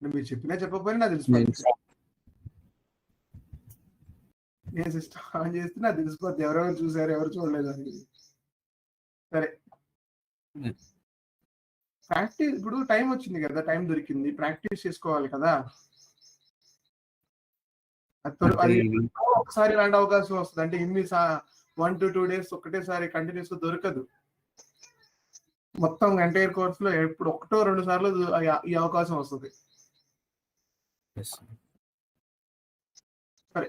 మీరు చెప్పినా చెప్పకపోయినా నాకు తెలిసిపోతుంది. నేను సిస్టమ్ ఆన్ చేస్తే నాకు తెలిసిపోద్ది ఎవరెవరు చూసారు ఎవరు చూడలేదు అని. సరే ప్రాక్టీస్, ఇప్పుడు టైం వచ్చింది కదా, టైం దొరికింది, ప్రాక్టీస్ చేసుకోవాలి కదా. అది ఒకసారి ఇలాంటి అవకాశం వస్తుంది అంటే ఇన్ని 1 to 2 days ఒకటేసారి కంటిన్యూస్ దొరకదు. మొత్తం ఎంటైర్ కోర్స్ లో ఎప్పుడు 1-2 సార్లు ఈ అవకాశం వస్తుంది. సరే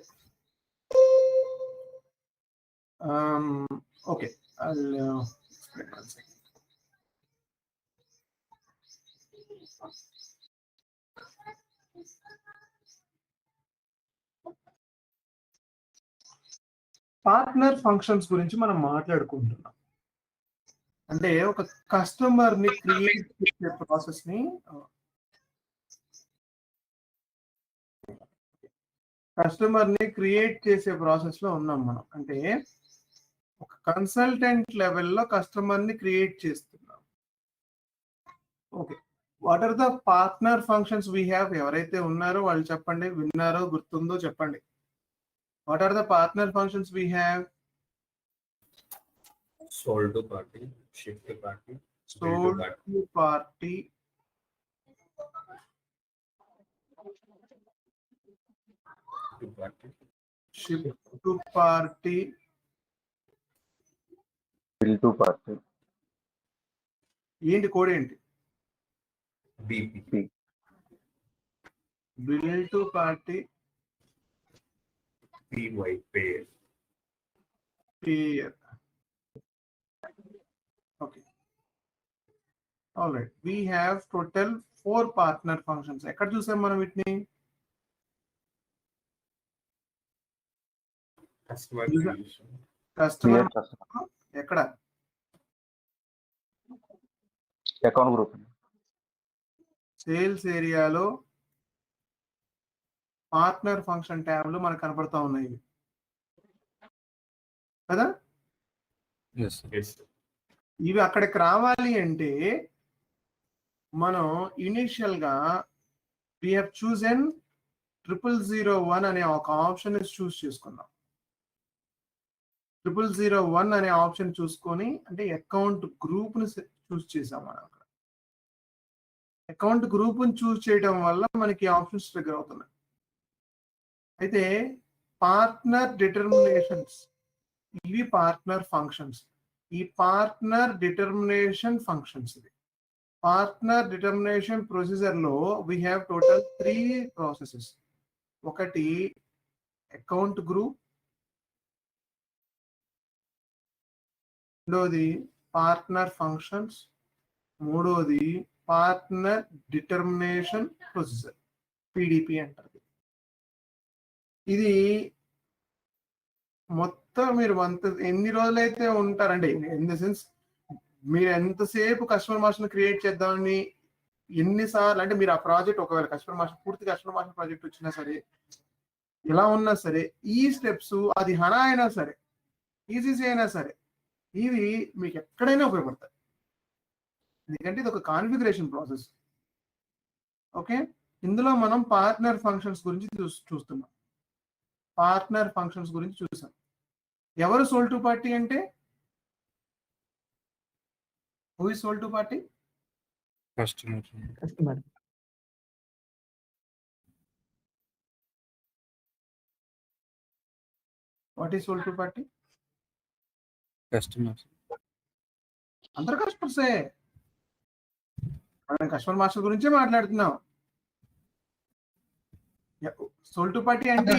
ఓకే, పార్ట్నర్ ఫంక్షన్స్ గురించి మనం మాట్లాడుకుంటున్నాం. అంటే ఒక కస్టమర్ ని క్రియేట్ చేసే ప్రాసెస్ ని క్రియేట్ చేసే ప్రాసెస్ లో ఉన్నాం మనం. అంటే ఒక కన్సల్టెంట్ లెవెల్లో కస్టమర్ ని క్రియేట్ చేస్తున్నాం. Okay, what are the partner functions we have? ఎవరైతే ఉన్నారో వాళ్ళు చెప్పండి, విన్నారో గుర్తుందో చెప్పండి. What are the partner functions we have? Sold to party, ship to party, sold to party, ship to party, bill to party. ఏంటి code ఏంటి? BP. bill to party, PY, pair. Okay, all right, we have total 4 partner functions. ఎక్కడ చూసాం మనం వీటిని? Customer ఎక్కడ? Account group, sales ఏరియాలో partner function ట్యాబ్లు మనకు కనపడతా ఉన్నాయి కదా. ఇవి అక్కడికి రావాలి అంటే మనం ఇనిషియల్ గా we have chosen 0001 అనే ఒక ఆప్షన్ చూస్ చేసుకున్నాం. 0001 అనే ఆప్షన్ చూసుకొని అంటే అకౌంట్ గ్రూప్ ని చూస్ చేసాం. మనం అక్కడ అకౌంట్ గ్రూప్ ని చూస్ చేయడం వల్ల మనకి ఆప్షన్స్ ట్రిగ్గర్ అవుతున్నాయి. అయితే పార్ట్నర్ డిటర్మినేషన్స్, ఇవి పార్ట్నర్ ఫంక్షన్స్. ఈ పార్ట్నర్ డిటర్మినేషన్ ఫంక్షన్స్, ఇది పార్ట్నర్ డిటర్మినేషన్ ప్రొసీజర్ లో వీ హ్యావ్ టోటల్ 3 ప్రాసెసెస్. ఒకటి అకౌంట్ గ్రూప్, రెండోది పార్ట్నర్ ఫంక్షన్స్, మూడోది పార్ట్నర్ డిటర్మినేషన్ ప్రొసీజర్, పిడిపి అంటారు. ఇది మొత్తం మీరు ఎన్ని రోజులైతే ఉంటారండి, ఇన్ ద సెన్స్ మీరు ఎంతసేపు కస్టమర్ మాస్టర్ క్రియేట్ చేద్దామని ఎన్నిసార్లు అంటే మీరు ఆ ప్రాజెక్ట్ ఒకవేళ కస్టమర్ మాస్టర్ పూర్తి కస్టమర్ మాస్టర్ ప్రాజెక్ట్ వచ్చినా సరే, ఎలా ఉన్నా సరే, ఈ స్టెప్స్ అది హనా అయినా సరే, ఈజీసీ అయినా సరే, ఇవి మీకు ఎక్కడైనా ఉపయోగపడతాయి. ఎందుకంటే ఇది ఒక కాన్ఫిగరేషన్ ప్రాసెస్. ఓకే, ఇందులో మనం పార్ట్నర్ ఫంక్షన్స్ గురించి చూస్తున్నాం. పార్ట్నర్ ఫంక్షన్స్ గురించి చూసాం. ఎవరు సోల్డ్ టు పార్టీ అంటే? Who is sold to party? Customer. What is sold to party? Customer. అందరు కస్టమర్సే. మనం కస్టమర్ మాస్టర్ గురించే మాట్లాడుతున్నాం. సోల్డ్ టు పార్టీ అంటే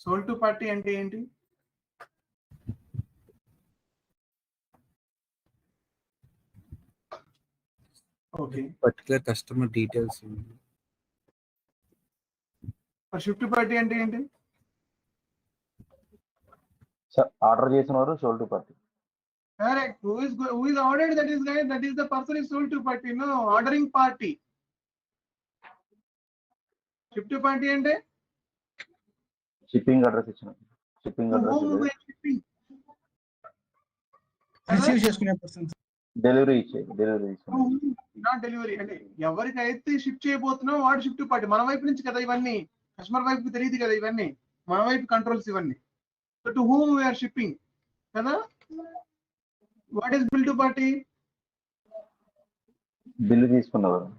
సోల్డ్ టు పార్టీ అంటే ఏంటి? Okay, particular customer details. Shift party అంటే ఏంటి? ఆర్డర్ చేసిన వారు sold to party. Correct. Who is ordered? That is the person is sold to party. No, ordering party. Shift to party అంటే shipping address ఇచ్చిన, shipping address shipping. Receive చేసుకునే person. Delivery ఇచ్చేది. Not delivery అంటే ఎవరికైతే shift చేయబోతున్నామో వాడు shift party. మన వైపు నుంచి కదా ఇవన్నీ, కస్టమర్ వైపు తెలియదు కదా ఇవన్నీ, మన వైపు కంట్రోల్స్ ఇవన్నీ. So to whom we are shipping కదా. What is bill to party? Bill తీసుకున్నవారు.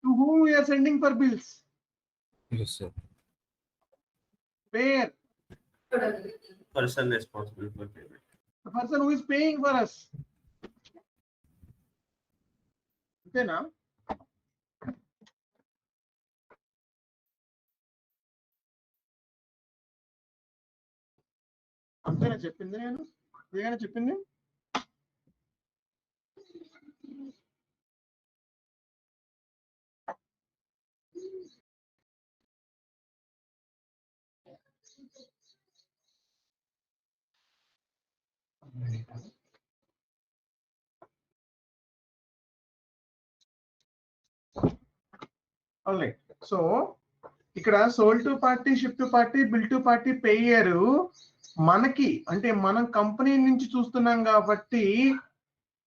To whom we are sending for bills. Yes, sir. Payer. Person responsible for payment. The person who is paying for us. అంతేనా? అంతేనా చెప్పింది నేను? ఇదేనా చెప్పింది? So ఇక్కడ sold to party, ship to party, bill to party, payer మనకి అంటే మనం కంపెనీ నుంచి చూస్తున్నాం కాబట్టి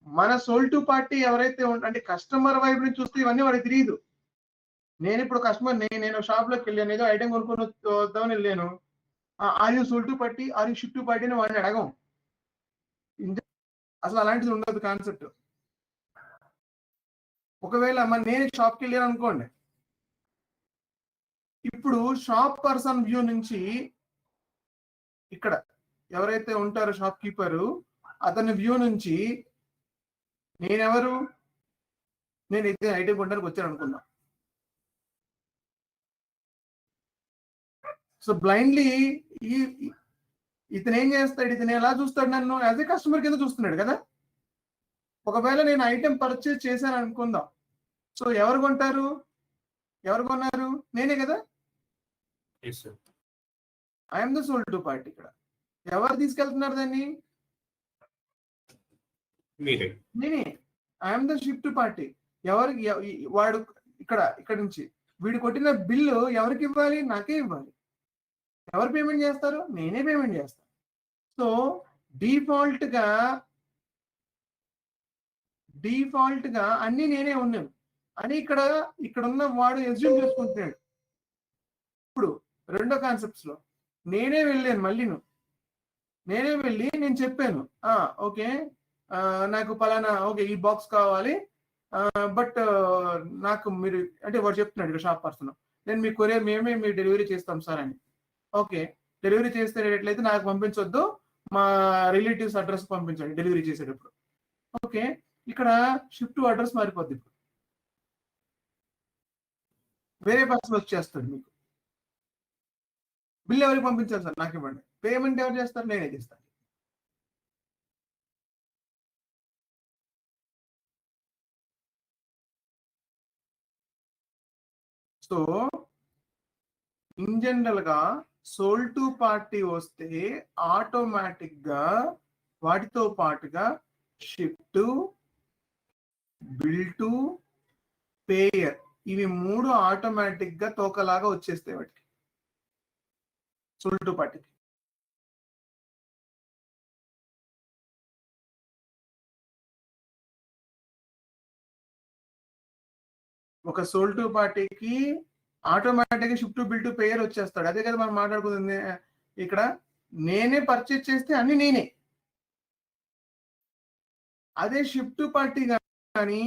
మన సోల్ టు పార్టీ ఎవరైతే అంటే కస్టమర్ వైపు నుంచి చూస్తే ఇవన్నీ వాడికి తెలియదు. నేను ఇప్పుడు కస్టమర్ నేను షాప్ లోకి వెళ్ళాను, ఏదో ఐటమ్ కొనుక్కొని వద్దామని వెళ్ళాను. Are you sold to party, are you ship to party అని వాడిని అడగం. అసలు అలాంటిది ఉండదు కాన్సెప్ట్. ఒకవేళ మరి నేను షాప్కి వెళ్ళాను అనుకోండి, ఇప్పుడు షాప్ పర్సన్ వ్యూ నుంచి ఇక్కడ ఎవరైతే ఉంటారో షాప్ కీపరు అతని వ్యూ నుంచి నేనెవరు, నేను ఇదే ఐటమ్ కొనడానికి వచ్చాను అనుకున్నా. సో బ్లైండ్లీ ఇతను ఏం చేస్తాడు, ఇతను ఎలా చూస్తాడు నన్ను యాజ్ ఏ కస్టమర్ కింద చూస్తున్నాడు కదా. ఒకవేళ నేను ఐటమ్ పర్చేజ్ చేశాను అనుకుందాం, సో ఎవరు కొంటారు, ఎవరు కొన్నారు, నేనే కదా. I'm the sold to party. ఇక్కడ ఎవరు తీసుకెళ్తున్నారు దాన్ని, నేనే. I'm the ship to party. ఎవరికి వాడు ఇక్కడ నుంచి వీడు కొట్టిన బిల్లు ఎవరికి ఇవ్వాలి, నాకే ఇవ్వాలి. ఎవరు పేమెంట్ చేస్తారు, నేనే పేమెంట్ చేస్తాను. సో డిఫాల్ట్ గా అన్ని నేనే ఉన్నాను అని ఇక్కడ ఉన్న వాడు ఎస్యూమ్ చేసుకుంటున్నాడు. ఇప్పుడు రెండో కాన్సెప్ట్స్ లో నేనే వెళ్ళాను, మళ్ళీ నేనే వెళ్ళి నేను చెప్పాను, ఓకే నాకు పలానా ఓకే ఈ బాక్స్ కావాలి, బట్ నాకు మీరు అంటే వాడు చెప్తున్నాడు ఇక్కడ షాప్ పర్సన్, నేను మీ కొరియర్ మేమే మీరు డెలివరీ చేస్తాం సార్ అని. ఓకే డెలివరీ చేసేటట్లయితే నాకు పంపించొద్దు, మా రిలేటివ్స్ అడ్రస్ పంపించండి డెలివరీ చేసేటప్పుడు. ఓకే ఇక్కడ షిఫ్ట్ అడ్రస్ మారిపోద్ది. ఇప్పుడు వేరే పర్సన్ వచ్చేస్తాడు, మీకు బిల్ ఎవరికి పంపించారు సార్, నాకు ఇవ్వండి. పేమెంట్ ఎవరు చేస్తారు, నేనే చేస్తాను. సో ఇన్ జనరల్ గా సోల్ టు పార్టీ వస్తే ఆటోమేటిక్ గా వాటితో పాటుగా షిఫ్ట్, బిల్ టు, పేయర్ ఇవి మూడు ఆటోమేటిక్ గా తోకలాగా వచ్చేస్తాయి వాటికి, సోల్ టు పార్టీకి. ఒక సోల్ టు పార్టీకి ఆటోమేటిక్ గా షిఫ్ట్, బిల్ టు, పేయర్ వచ్చేస్తాడు. అదే కదా మనం మాట్లాడుకుంటుంది. ఇక్కడ నేనే పర్చేజ్ చేస్తే అన్ని నేనే. అదే షిఫ్ట్ టు పార్టీ కానీ,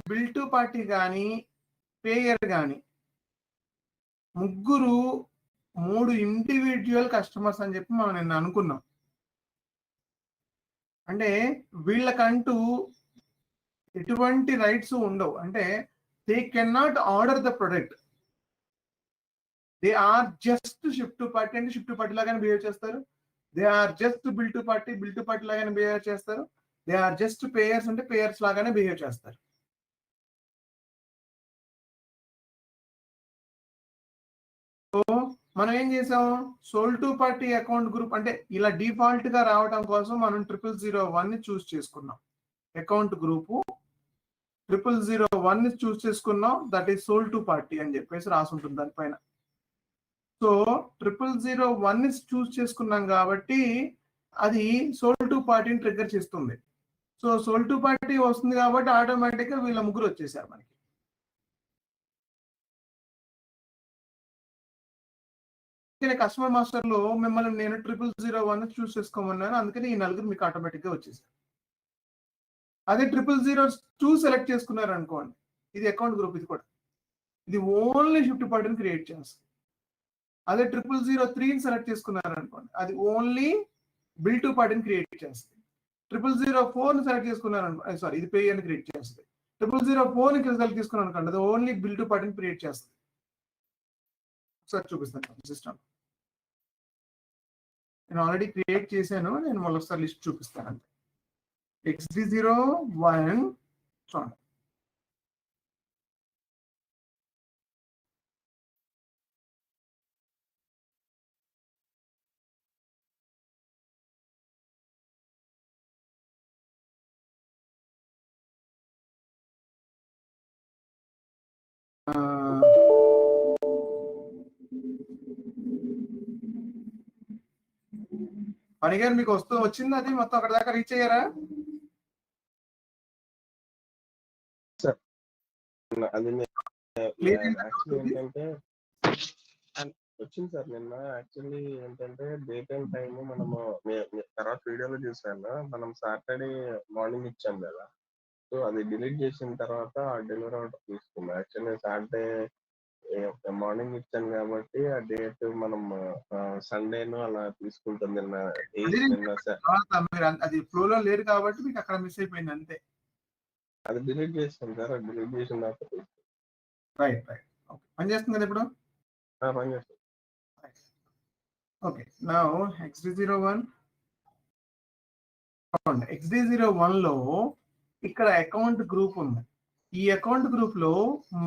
బిల్ టు పార్టీ కానీ, పేయర్ కానీ ముగ్గురు మూడు ఇండివిజువల్ కస్టమర్స్ అని చెప్పి మనం నిన్న అనుకున్నాం. అంటే వీళ్ళకంటూ ఎటువంటి రైట్స్ ఉండవు. అంటే they can not order the product, they are just ship to party అంటే షిఫ్ట్ టు పార్టీ లాగానే బిహేవ్ చేస్తారు. They are just bill to party, bill to party లాగానే బిహేవ్ చేస్తారు. దే ఆర్ జస్ట్ పేయర్స్ అంటే payers లాగానే behave చేస్తారు. So మనం ఏం చేసాం, sold to party account group అంటే ఇలా డిఫాల్ట్ గా రావడం కోసం మనం 0001 ని చూస్ చేసుకున్నాం. అకౌంట్ గ్రూపు 0001 ని చూస్ చేసుకున్నాం. That is sold to party అని చెప్పేసి రాసి ఉంటుంది దానిపైన. సో 0001 ని చూస్ చేసుకున్నాం కాబట్టి అది సోల్ టు పార్టీని ట్రిగ్గర్ చేస్తుంది. సో సోల్ టు పార్టీ వస్తుంది కాబట్టి ఆటోమేటిక్ గా వీళ్ళ ముగ్గురు వచ్చేసారు మనకి. కస్టమర్ మాస్టర్ లో మిమ్మల్ని నేను 0001 చూస్ చేసుకోమన్నాను, అందుకని ఈ నలుగురు మీకు ఆటోమేటిక్ గా వచ్చేసారు. అదే 00002 సెలెక్ట్ చేసుకున్నారు అనుకోండి, ఇది అకౌంట్ గ్రూప్, ఇది కూడా ఇది ఓన్లీ షిఫ్ట్ పార్టీని క్రియేట్ చేస్తుంది. అదే 003 సెలెక్ట్ చేసుకున్నారు అనుకోండి, అది ఓన్లీ బిల్ టు పార్టీని క్రియేట్ చేస్తుంది. 004 సెలెక్ట్ చేసుకున్నారు అనుకోండి, సారీ ఇది పే అని క్రియేట్ చేస్తుంది. 004 సెలెక్ట్ చేసుకున్నారు అనుకోండి, అది ఓన్లీ బిల్ టు పార్టీని క్రియేట్ చేస్తుంది. ఒకసారి చూపిస్తాను సిస్టమ్. నేను ఆల్రెడీ క్రియేట్ చేశాను, నేను మళ్ళీ ఒకసారి లిస్ట్ చూపిస్తాను అంతే. XD01 చూడండి, పని గారు మీకు వచ్చింది, అది మొత్తం అక్కడ దాకా రీచ్ అయ్యారా? అది ఏంటంటే వచ్చింది సార్. నిన్న యాక్చువల్లీ ఏంటంటే డేట్ అండ్ టైమ్ మనము తర్వాత వీడియోలో చూసాను, మనం సాటర్డే మార్నింగ్ ఇచ్చాం కదా, సో అది డిలీట్ చేసిన తర్వాత ఆ డెలివరీ ఆర్డర్ తీసుకున్నాం. యాక్చువల్లీ సాటర్డే మార్నింగ్ ఇచ్చాను కాబట్టి ఆ డేట్ మనం సండేను అలా తీసుకుంటాం. అది ఫ్లో లో లేరు కాబట్టి మీకు అక్కడ మిస్ అయిపోయింది అంతే. అది డిలీట్ చేస్తాం సార్, అది డిలీట్ చేసిన తర్వాత రైట్ రైట్ ఓకే, పని చేస్తుంది కదా ఇప్పుడు? పని చేస్తాం. ఓకే, నా XD01 XD01 లో ఇక్కడ అకౌంట్ గ్రూప్ ఉంది. ఈ అకౌంట్ గ్రూప్ లో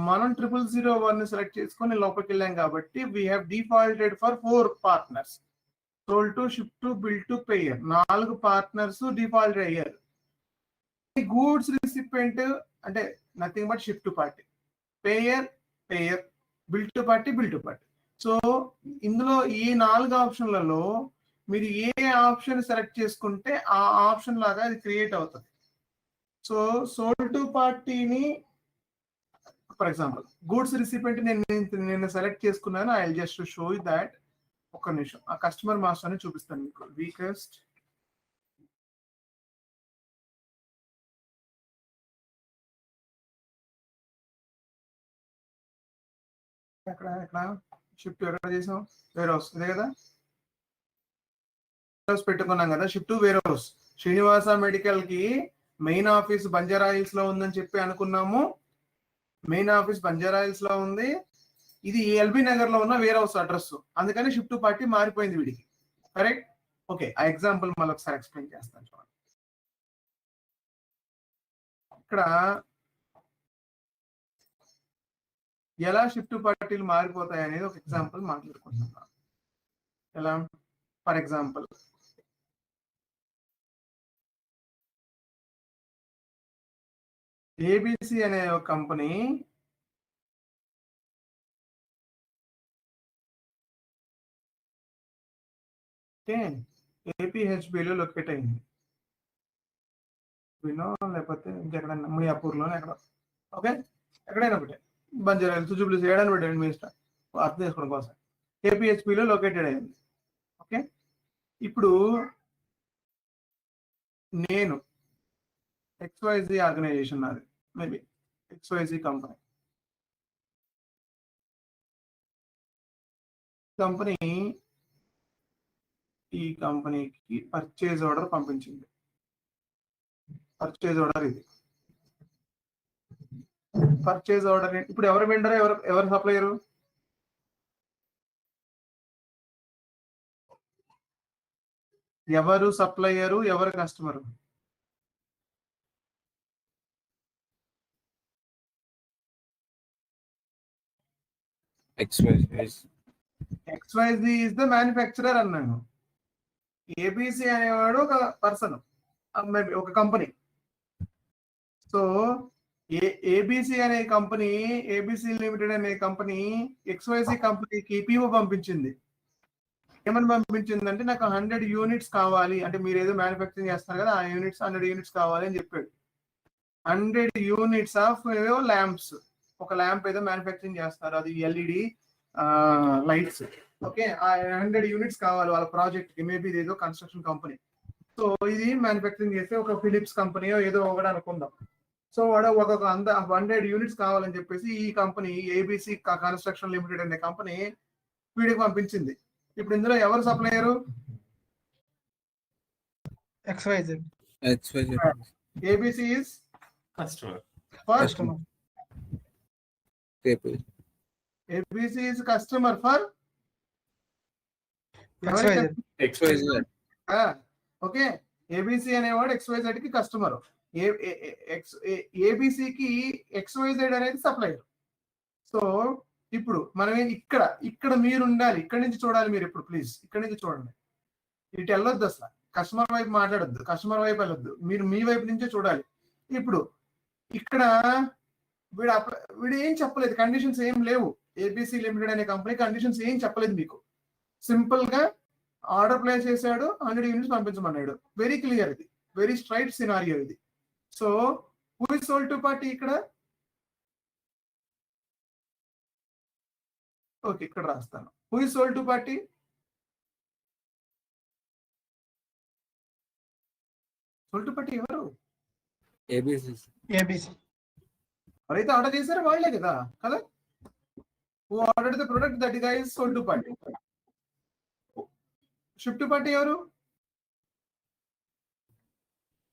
మనం 0001 సెలెక్ట్ చేసుకొని లోపలికి వెళ్ళాం కాబట్టి we have defaulted for 4 partners. Sold to, ship to, bill to, payer, 4 partners default అయ్యారు. గూడ్స్ రిసిపెంట్ అంటే nothing but ship to party, payer payer, bill to party bill to party. So ఇందులో ఈ 4 ఆప్షన్లలో మీరు ఏ option select చేసుకుంటే ఆ option లాగా అది create అవుతుంది. సో సోల్ టు పార్టీని ఫర్ ఎగ్జాంపుల్ గూడ్స్ రిసిపెంట్ నేను సెలెక్ట్ చేసుకున్నాను. I will just show you that. ఒక్క నిమిషం, ఆ కస్టమర్ మాస్టర్ అని చూపిస్తాను మీకు. వీకెస్ట్ ఎక్కడ షిఫ్ట్ ఎక్కడ చేసాం? వేర్ హౌస్, ఇదే కదా పెట్టుకున్నాం కదా, ship to warehouse. Srinivasa medical కి మెయిన్ ఆఫీస్ బంజారా హిల్స్ లో ఉందని చెప్పి అనుకున్నాము. మెయిన్ ఆఫీస్ బంజారా హిల్స్ లో ఉంది. ఇది ఎల్బీ నగర్ లో ఉన్న వేర్ హౌస్ అడ్రస్, అందుకని షిఫ్ట్ టు పార్టీ మారిపోయింది వీడికి. కరెక్ట్? ఓకే, ఆ ఎగ్జాంపుల్ మళ్ళీ ఒకసారి ఎక్స్ప్లెయిన్ చేస్తాను చూడండి. ఇక్కడ ఎలా షిఫ్ట్ టు పార్టీలు మారిపోతాయి అనేది ఒక ఎగ్జాంపుల్ మాట్లాడుకుంటున్నాను. ఎలా? ఫర్ ఎగ్జాంపుల్ ఏబిసి అనే ఒక కంపెనీ ఏపీహెచ్బిలో లొకేట్ అయింది. లేకపోతే ఇంకెక్కడైనా మియాపూర్లో ఎక్కడ, ఓకే ఎక్కడైనా ఒకటే, బంజారా హిల్స్, జూబ్లీ చేయడానికి పెట్టండి మీ ఇష్టం, అర్థం చేసుకోవడం కోసం. ఏపీహెచ్బిలో లొకేటెడ్ అయింది. ఓకే, ఇప్పుడు నేను XYZ ఆర్గనైజేషన్, నాది మేబీ XYZ కంపెనీ ఈ కంపెనీకి పర్చేజ్ ఆర్డర్ పంపించింది. పర్చేజ్ ఆర్డర్ ఇది. పర్చేజ్ ఆర్డర్ ఇప్పుడు ఎవరు వెండర్, ఎవరు సప్లయరు? ఎవరు సప్లయరు, ఎవరు customer? XYZ is the manufacturer అన్నాను. ఏబిసి అనేవాడు ఒక పర్సన్, మేబీ ఒక కంపెనీ. సో ఏబిసి అనే కంపెనీ, ఏబిసి లిమిటెడ్ అనే కంపెనీ XYZ కంపెనీకి పిఓ పంపించింది. ఏమని పంపించిందంటే నాకు 100 యూనిట్స్ కావాలి, అంటే మీరు ఏదో మ్యానుఫ్యాక్చరింగ్ చేస్తారు కదా, ఆ యూనిట్స్ 100 యూనిట్స్ కావాలి అని చెప్పాడు. 100 యూనిట్స్ ఆఫ్ ఏవో ల్యాంప్స్, ఒక ల్యాంప్ ఏదో మ్యానుఫ్యాక్చరింగ్ చేస్తారు, అది ఎల్ఈడి లైట్స్. ఓకే, ఆ 100 యూనిట్స్ కావాలి వాళ్ళ ప్రాజెక్ట్ కి, మేబీ ఇది ఏదో కన్స్ట్రక్షన్ కంపెనీ. సో ఇది మ్యానుఫ్యాక్చరింగ్ చేస్తే ఒక ఫిలిప్స్ కంపెనీ ఏదో ఒకటి అనుకుందాం. సో వాడు ఒక్కొక్క 100 యూనిట్స్ కావాలని చెప్పేసి ఈ కంపెనీ ఏబిసి కన్స్ట్రక్షన్ లిమిటెడ్ అనే కంపెనీ వీడికి పంపించింది. ఇప్పుడు ఇందులో ఎవరు supplier? XYZ. ABC is customer. First, People. ABC is customer for XYZ. XYZ. Okay, ABC అనేవాడు XYZ కి కస్టమర్, ఏబిసికి XYZ అనేది సప్లయర్. సో ఇప్పుడు మనం ఇక్కడ మీరు ఉండాలి, ఇక్కడ నుంచి చూడాలి మీరు. ఇప్పుడు ప్లీజ్ ఇక్కడ నుంచి చూడండి, ఇటు వెళ్ళొద్దు, అసలు కస్టమర్ వైపు మాట్లాడొద్దు, కస్టమర్ వైపు వెళ్ళొద్దు, మీరు మీ వైపు నుంచే చూడాలి. ఇప్పుడు ఇక్కడ వీడు ఏం చెప్పలేదు, కండిషన్స్ ఏం లేవు. ఏబిసి లిమిటెడ్ అనే కంపెనీ కండిషన్స్ ఏం చెప్పలేదు మీకు. సింపుల్ గా ఆర్డర్ ప్లేస్ చేశాడు, 100 యూనిట్స్ పంపించమన్నాడు. వెరీ క్లియర్, ఇది వెరీ స్ట్రైట్ సినారియో ఇది. So who is sold to party ఇక్కడ? ఓకే, ఇక్కడ రాస్తాను. Who is sold to party? Sold to party ఎవరు? ABC. ఎవరైతే ఆర్డర్ చేశారో వాళ్ళే కదా. Who ordered the product, that guy is sold to party. Ship to party ఎవరు?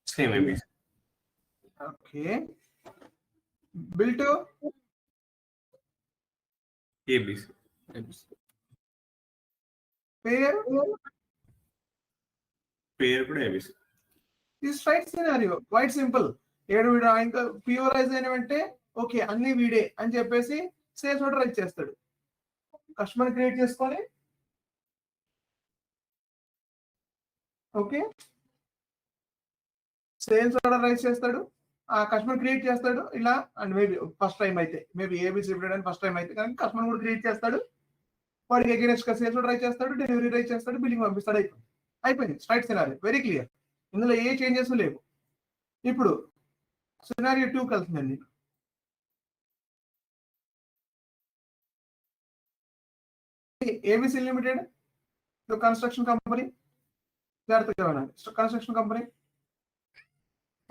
Same ABC. Okay, bill to ABC. పేరు కూడా ఏబిసి. ఇది స్ట్రైట్ సినారియో, క్వైట్ సింపుల్. ఏడు వీడు ఇంకా ప్యూరైజ్ అయినవంటే ఓకే అన్ని వీడే అని చెప్పేసి సేల్స్ ఆర్డర్ రైజ్ చేస్తాడు. కస్టమర్ క్రియేట్ చేసుకొని ఓకే సేల్స్ ఆర్డర్ రైజ్ చేస్తాడు, ఆ కస్టమర్ క్రియేట్ చేస్తాడు ఇలా. అండ్ మేబీ ఫస్ట్ టైం అయితే, maybe ABC limited first time అయితే కానీ కస్టమర్ కూడా క్రియేట్ చేస్తాడు, వాడికి అగైనెస్ట్ గా సేల్స్ ఆర్డర్ రైజ్ చేస్తాడు, డెలివరీ రైజ్ చేస్తాడు, బిల్లింగ్ పంపిస్తాడు. అయిపోయింది స్ట్రైట్ సినారియో, వెరీ క్లియర్. ఇందులో ఏ చేంజెస్ లేవు. ఇప్పుడు సినారియో 2 కలుతుందండి. ఏబిసి లిమిటెడ్ కన్స్ట్రక్షన్ కంపెనీ, జాగ్రత్తగా వినండి, కన్స్ట్రక్షన్ కంపెనీ.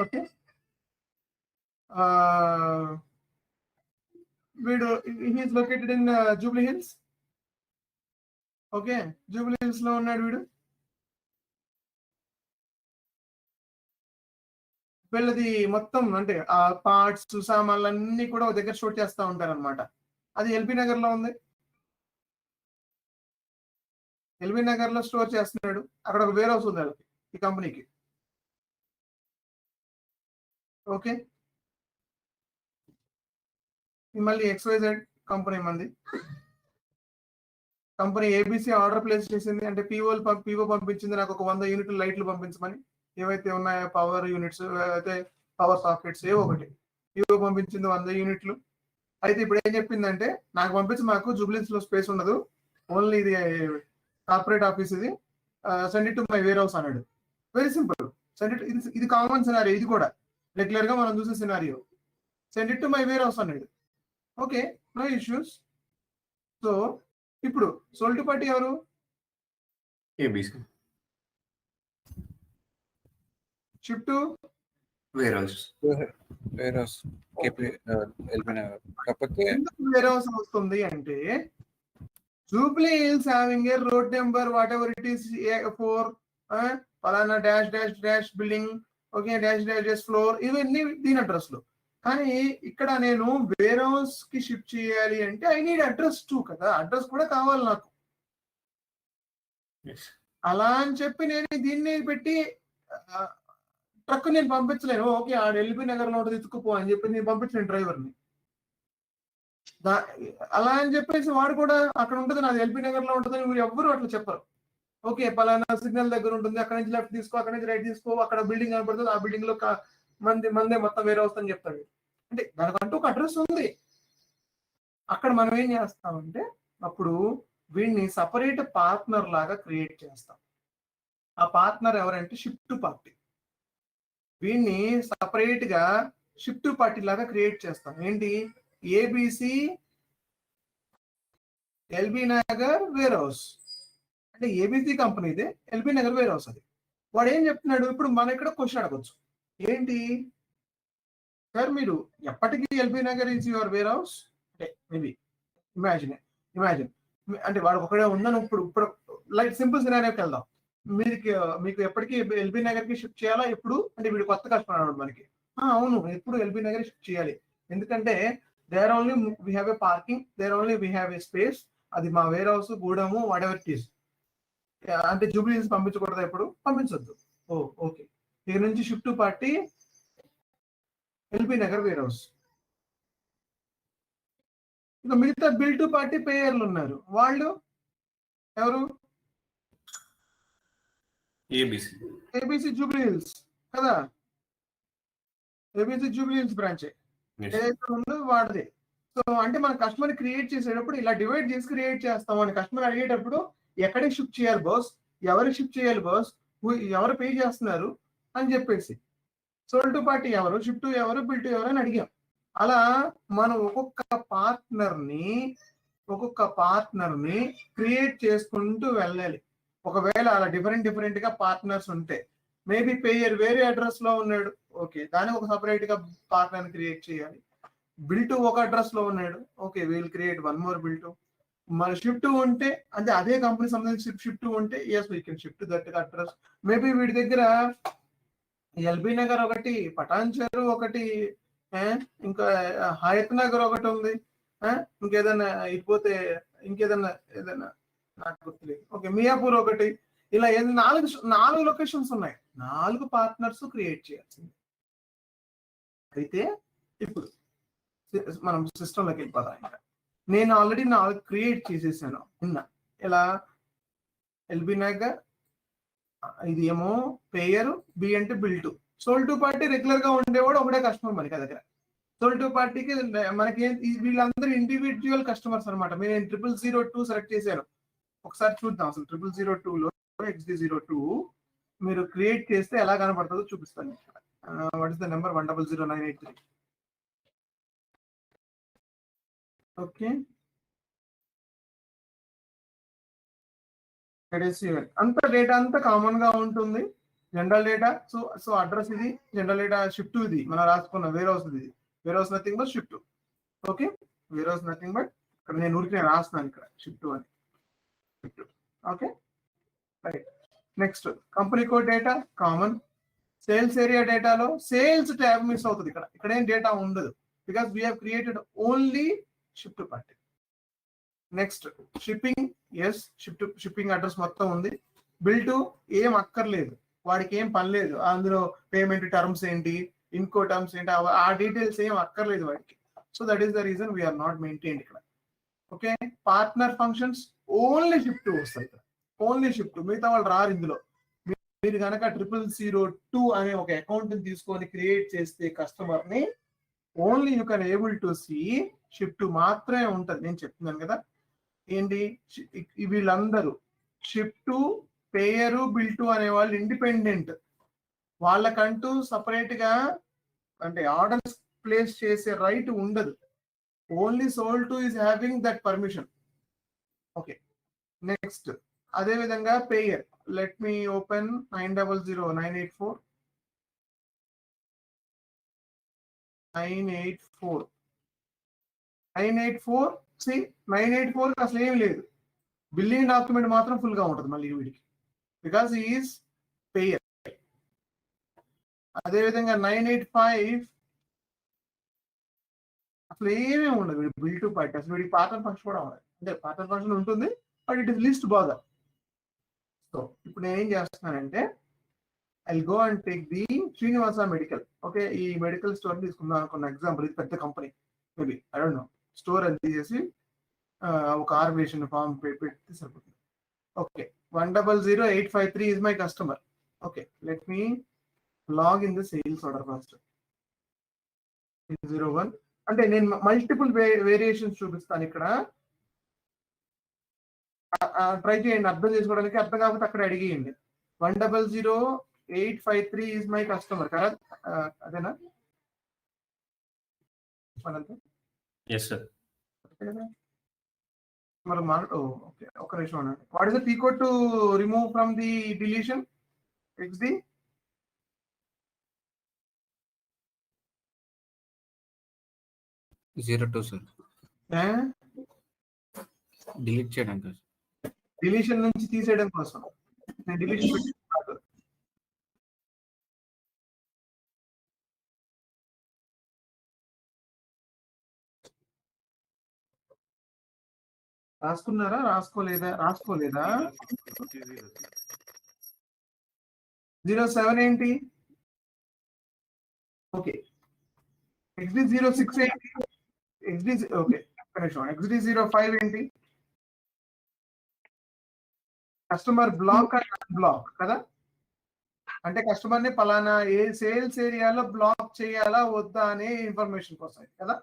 ఓకే, వీడు he is located in Jubilee Hills. Okay, Jubilee Hills లో ఉన్నాడు వీడు. వీళ్ళది మొత్తం అంటే ఆ పార్ట్స్ సామాన్లు అన్ని కూడా ఒక దగ్గర స్టోర్ చేస్తూ ఉంటారు అనమాట. అది ఎల్బీ నగర్ లో ఉంది. ఎల్బీ నగర్ లో స్టోర్ చేస్తున్నాడు. అక్కడ ఒక వేర్ హౌస్ ఉంది వాళ్ళకి, ఈ కంపెనీకి. ఓకే, మళ్ళీ XYZ కంపెనీ మంది. కంపెనీ ఏబిసి ఆర్డర్ ప్లేస్ చేసింది, అంటే పీఓ పంపించింది నాకు ఒక 100 యూనిట్లు లైట్లు పంపించమని. ఏవైతే ఉన్నాయో పవర్ యూనిట్స్, అయితే పవర్ సాకెట్స్ ఏవో ఒకటి పీఓ పంపించింది 100 యూనిట్లు. అయితే ఇప్పుడు ఏం చెప్పిందంటే నాకు పంపించి, మాకు జూబ్లీస్ లో స్పేస్ ఉండదు, ఓన్లీ ఇది కార్పొరేట్ ఆఫీస్, ఇది send it to my warehouse అన్నాడు. Very simple, send it. ఇది కామన్ సినారియో, ఇది కూడా రెగ్యులర్ గా మనం చూసే scenario. Send it to my warehouse అన్నాడు. Okay, no issues. సో ఇప్పుడు సోల్డ్ టు పార్టీ ఎవరు? ABC. Ship to warehouse. కాకపోతే ఎందుకు వేర్ హౌస్ వస్తుంది అంటే Jubilee Hills having a road number whatever it is 4 పలానా dash dash dash building, okay dash dash dash floor, ఇవన్నీ దీని address లో. కానీ ఇక్కడ నేను వేర్ హౌస్ కి షిఫ్ట్ చేయాలి అంటే ఐ నీడ్ అడ్రస్ టూ కదా, అడ్రస్ కూడా కావాలి నాకు. అలా అని చెప్పి నేను దీన్ని పెట్టి ట్రక్ నేను పంపించలేను. ఓకే ఆడ ఎల్బీ నగర్ లో ఉంటుంది ఎత్తుకుపో అని చెప్పి నేను పంపించలేను డ్రైవర్ని. అలా అని చెప్పేసి వాడు కూడా అక్కడ ఉంటుంది, నాది ఎల్బీ నగర్ లో ఉంటుంది, మీరు ఎవ్వరు అట్లా చెప్పరు. ఓకే పలానా సిగ్నల్ దగ్గర ఉంటుంది, అక్కడ నుంచి లెఫ్ట్ తీసుకో, అక్కడ నుంచి రైట్ తీసుకో, అక్కడ బిల్డింగ్ కనపడుతుంది, ఆ బిల్డింగ్ లో మందే మొత్తం వేరే వస్తుందని చెప్తాడు. అంటే దానికంటూ ఒక అడ్రస్ ఉంది. అక్కడ మనం ఏం చేస్తామంటే అప్పుడు వీడిని సపరేట్ పార్ట్నర్ లాగా క్రియేట్ చేస్తాం. ఆ పార్ట్నర్ ఎవరంటే షిప్ టు పార్టీ. వీడిని సపరేట్ గా షిప్ టు పార్టీ లాగా క్రియేట్ చేస్తాం. ఏంటి? ABC LB Nagar warehouse అంటే ఏబిసి కంపెనీదే, ఎల్బీ నగర్ వేర్ హౌస్ అది. వాడు ఏం చెప్తున్నాడు? ఇప్పుడు మనం ఇక్కడ క్వశ్చన్ అడగచ్చు. ఏంటి సార్, మీరు ఎప్పటికీ LB Nagar is your warehouse అంటే మేబీ ఇమాజిన్ అంటే వాడు ఒకడే ఉందని ఇప్పుడు లైక్ సింపుల్ సినారియోకి వెళ్దాం. మీకు ఎప్పటికీ ఎల్బీ నగర్ కి షిఫ్ట్ చేయాలా? ఎప్పుడు అంటే వీడు కొత్త కస్టమర్ అన్నాడు మనకి. అవును, ఎప్పుడు ఎల్బీ నగర్ షిఫ్ట్ చేయాలి. ఎందుకంటే there only we have a parking, there only we have a space. అది మా వేర్ హౌస్, గూడెము, వాట్ ఎవర్ ఇట్ ఈస్. అంటే జూబ్లీ హిల్స్ పంపించకూడదా? ఎప్పుడు పంపించొద్దు. ఓకే, ఇక నుంచి shift to party LB Nagar warehouse. ఇక మిగతా బిల్ టు పార్టీ పేయర్లు ఉన్నారు. వాళ్ళు ఎవరు? ఏబిసి జూబ్లీ హిల్స్ కదా, ఏబిసి జూబ్లీ హిల్స్ బ్రాంచ్ ఏదైతే ఉందో వాడిది. సో అంటే మన కస్టమర్ క్రియేట్ చేసేటప్పుడు ఇలా డివైడ్ చేసి క్రియేట్ చేస్తాం. అని కస్టమర్ అడిగేటప్పుడు ఎక్కడికి షిఫ్ట్ చేయాలి బాస్, ఎవరికి షిఫ్ట్ చేయాలి బాస్, ఎవరు పే చేస్తున్నారు అని చెప్పేసి, సోల్ టు పార్టీ ఎవరు, షిఫ్ట్ టు ఎవరు, బిల్ టు ఎవరు అని అడిగాం. అలా మనం ఒక్కొక్క పార్ట్నర్ ని క్రియేట్ చేసుకుంటూ వెళ్ళాలి. ఒకవేళ అలా డిఫరెంట్ గా పార్ట్నర్స్ ఉంటే, మేబీ పేయర్ వేరే అడ్రస్ లో ఉన్నాడు, ఓకే, దానికి ఒక సపరేట్ గా పార్ట్నర్ క్రియేట్ చేయాలి. బిల్ టు ఒక అడ్రస్ లో ఉన్నాడు, okay, we'll create one more bill to. మన షిఫ్ట్ ఉంటే అంటే అదే కంపెనీ సంబంధించి షిఫ్ట్ ఉంటే yes we can shift that address. Maybe వీడి దగ్గర ఎల్బీ నగర్ ఒకటి, పటాన్ చెరు ఒకటి, ఇంకా హయత్ నగర్ ఒకటి ఉంది, ఇంకేదైనా ఇకపోతే ఏదైనా నాకు గుర్తులేదు, ఓకే, మియాపూర్ ఒకటి, ఇలా నాలుగు లొకేషన్స్ ఉన్నాయి. 4 పార్ట్నర్స్ క్రియేట్ చేయాల్సింది. అయితే ఇప్పుడు మనం సిస్టంలోకి వెళ్ళిపోతాం. ఇంకా నేను ఆల్రెడీ 4 క్రియేట్ చేసేసాను నిన్న. ఇలా ఎల్బీ నగర్, ఇది ఏమో పేయర్, బి అంటే bill to. Sold to party regular గా ఉండేవాడు ఒకటే కస్టమర్ మనకి దగ్గర. సోల్ టు పార్టీకి మనకి వీళ్ళందరూ ఇండివిజువల్ కస్టమర్స్ అనమాట. నేను 0002 సెలెక్ట్ చేశాను. ఒకసారి చూద్దాం అసలు 0002 లో XD02 మీరు క్రియేట్ చేస్తే ఎలా కనపడుతుందో చూపిస్తాను. What is the number? 100983. Okay, అంత డేటా అంతా కామన్ గా ఉంటుంది. జనరల్ డేటా, సో అడ్రస్ ఇది, జనరల్ డేటా, షిఫ్ట్ ఇది మనం రాసుకున్నాం, వేర్ హౌస్ ఇది, warehouse nothing but ship. Okay, warehouse nothing but ఇక్కడ నేను ఊరికి రాస్తున్నాను ఇక్కడ షిఫ్ట్ అని. Okay, right. Next company code data common. Sales area డేటాలో సేల్స్ ట్యాబ్ మిస్ అవుతుంది. ఇక్కడ ఏం డేటా ఉండదు, because we have created only shift to party. Next shipping, yes, shipping address మొత్తం ఉంది. బిల్ టు ఏం అక్కర్లేదు, వాడికి ఏం పని లేదు. అందులో పేమెంట్ టర్మ్స్ ఏంటి, ఇన్కో టర్మ్స్ ఏంటి, ఆ డీటెయిల్స్ ఏం అక్కర్లేదు వాడికి. So that is the reason we are not maintain ఇక్కడ. Okay, partner functions only shift వస్తాయి ఇక్కడ, ఓన్లీ షిఫ్ట్. మిగతా వాళ్ళు రారు ఇందులో. మీరు కనుక 0002 అనే ఒక అకౌంట్ తీసుకొని క్రియేట్ చేస్తే కస్టమర్ ని, only you can able to see ship మాత్రమే ఉంటుంది. నేను చెప్తున్నాను కదా ఏంటి, వీళ్ళందరూ షిఫ్ట్, పేయరు, బిల్ టు అనే వాళ్ళు ఇండిపెండెంట్. వాళ్ళకంటూ సపరేట్ గా అంటే ఆర్డర్స్ ప్లేస్ చేసే రైట్ ఉండదు. Only sold to is having that permission. Okay, next అదే విధంగా పేయర్, లెట్ మీ ఓపెన్ 900 984 984 అసలు ఏం లేదు. బిల్లింగ్ డాక్యుమెంట్ మాత్రం ఫుల్ గా ఉంటుంది మళ్ళీ వీడికి, బికాస్ ఈజ్ పేయర్. అదేవిధంగా 985 అసలు ఏమీ ఉండదు వీడి బిల్ టు పార్టీ. అసలు వీడికి పార్ట్నర్ ఫంక్షన్ కూడా ఉండదు. అంటే పార్ట్నర్ ఫంక్షన్ ఉంటుంది, బట్ ఇట్ ఇస్ లీస్ట్ బాగా. సో ఇప్పుడు నేను ఏం చేస్తున్నానంటే I go and take the Srinivasa medical. Okay, ఈ మెడికల్ స్టోర్ తీసుకుందాం అనుకున్న ఎగ్జాంపుల్. ఇది పెద్ద company, maybe I don't know. Store అని తీసేసి ఒక ఆర్గనైజేషన్ ఫామ్ పెట్టి సరిపోతుంది. Okay, 100853 is my customer. Okay, let me log in the sales order first. 01 అంటే నేను మల్టిపుల్ వేరియేషన్స్ చూపిస్తాను ఇక్కడ. ట్రై చేయండి, అర్థం చేసుకోవడానికి. అర్థం కాకపోతే అక్కడ అడిగేయండి. 1000853 ఈజ్ మై కస్టమర్ కదా, అదేనా మనంతా? Yes sir. మరి ఓకే, ఒక నిమిషం అనండి. What is the P code to remove from the deletion XD? Zero two sir, delete చేయడానికి సార్. డిలీషన్ నుంచి తీసేయడం కోసం. నేను డిలీషన్ రాసుకున్నారా, రాసుకోలేదా? 07 ఏంటి? ఓకే, XD06 ఏంటి? ఓకే, XD05 ఏంటి? కస్టమర్ బ్లాక్ అండ్ అన్బ్లాక్ కదా, అంటే కస్టమర్ ని పలానా ఏ సేల్స్ ఏరియాలో బ్లాక్ చేయాలా వద్దా అనే ఇన్ఫర్మేషన్ కోసం కదా,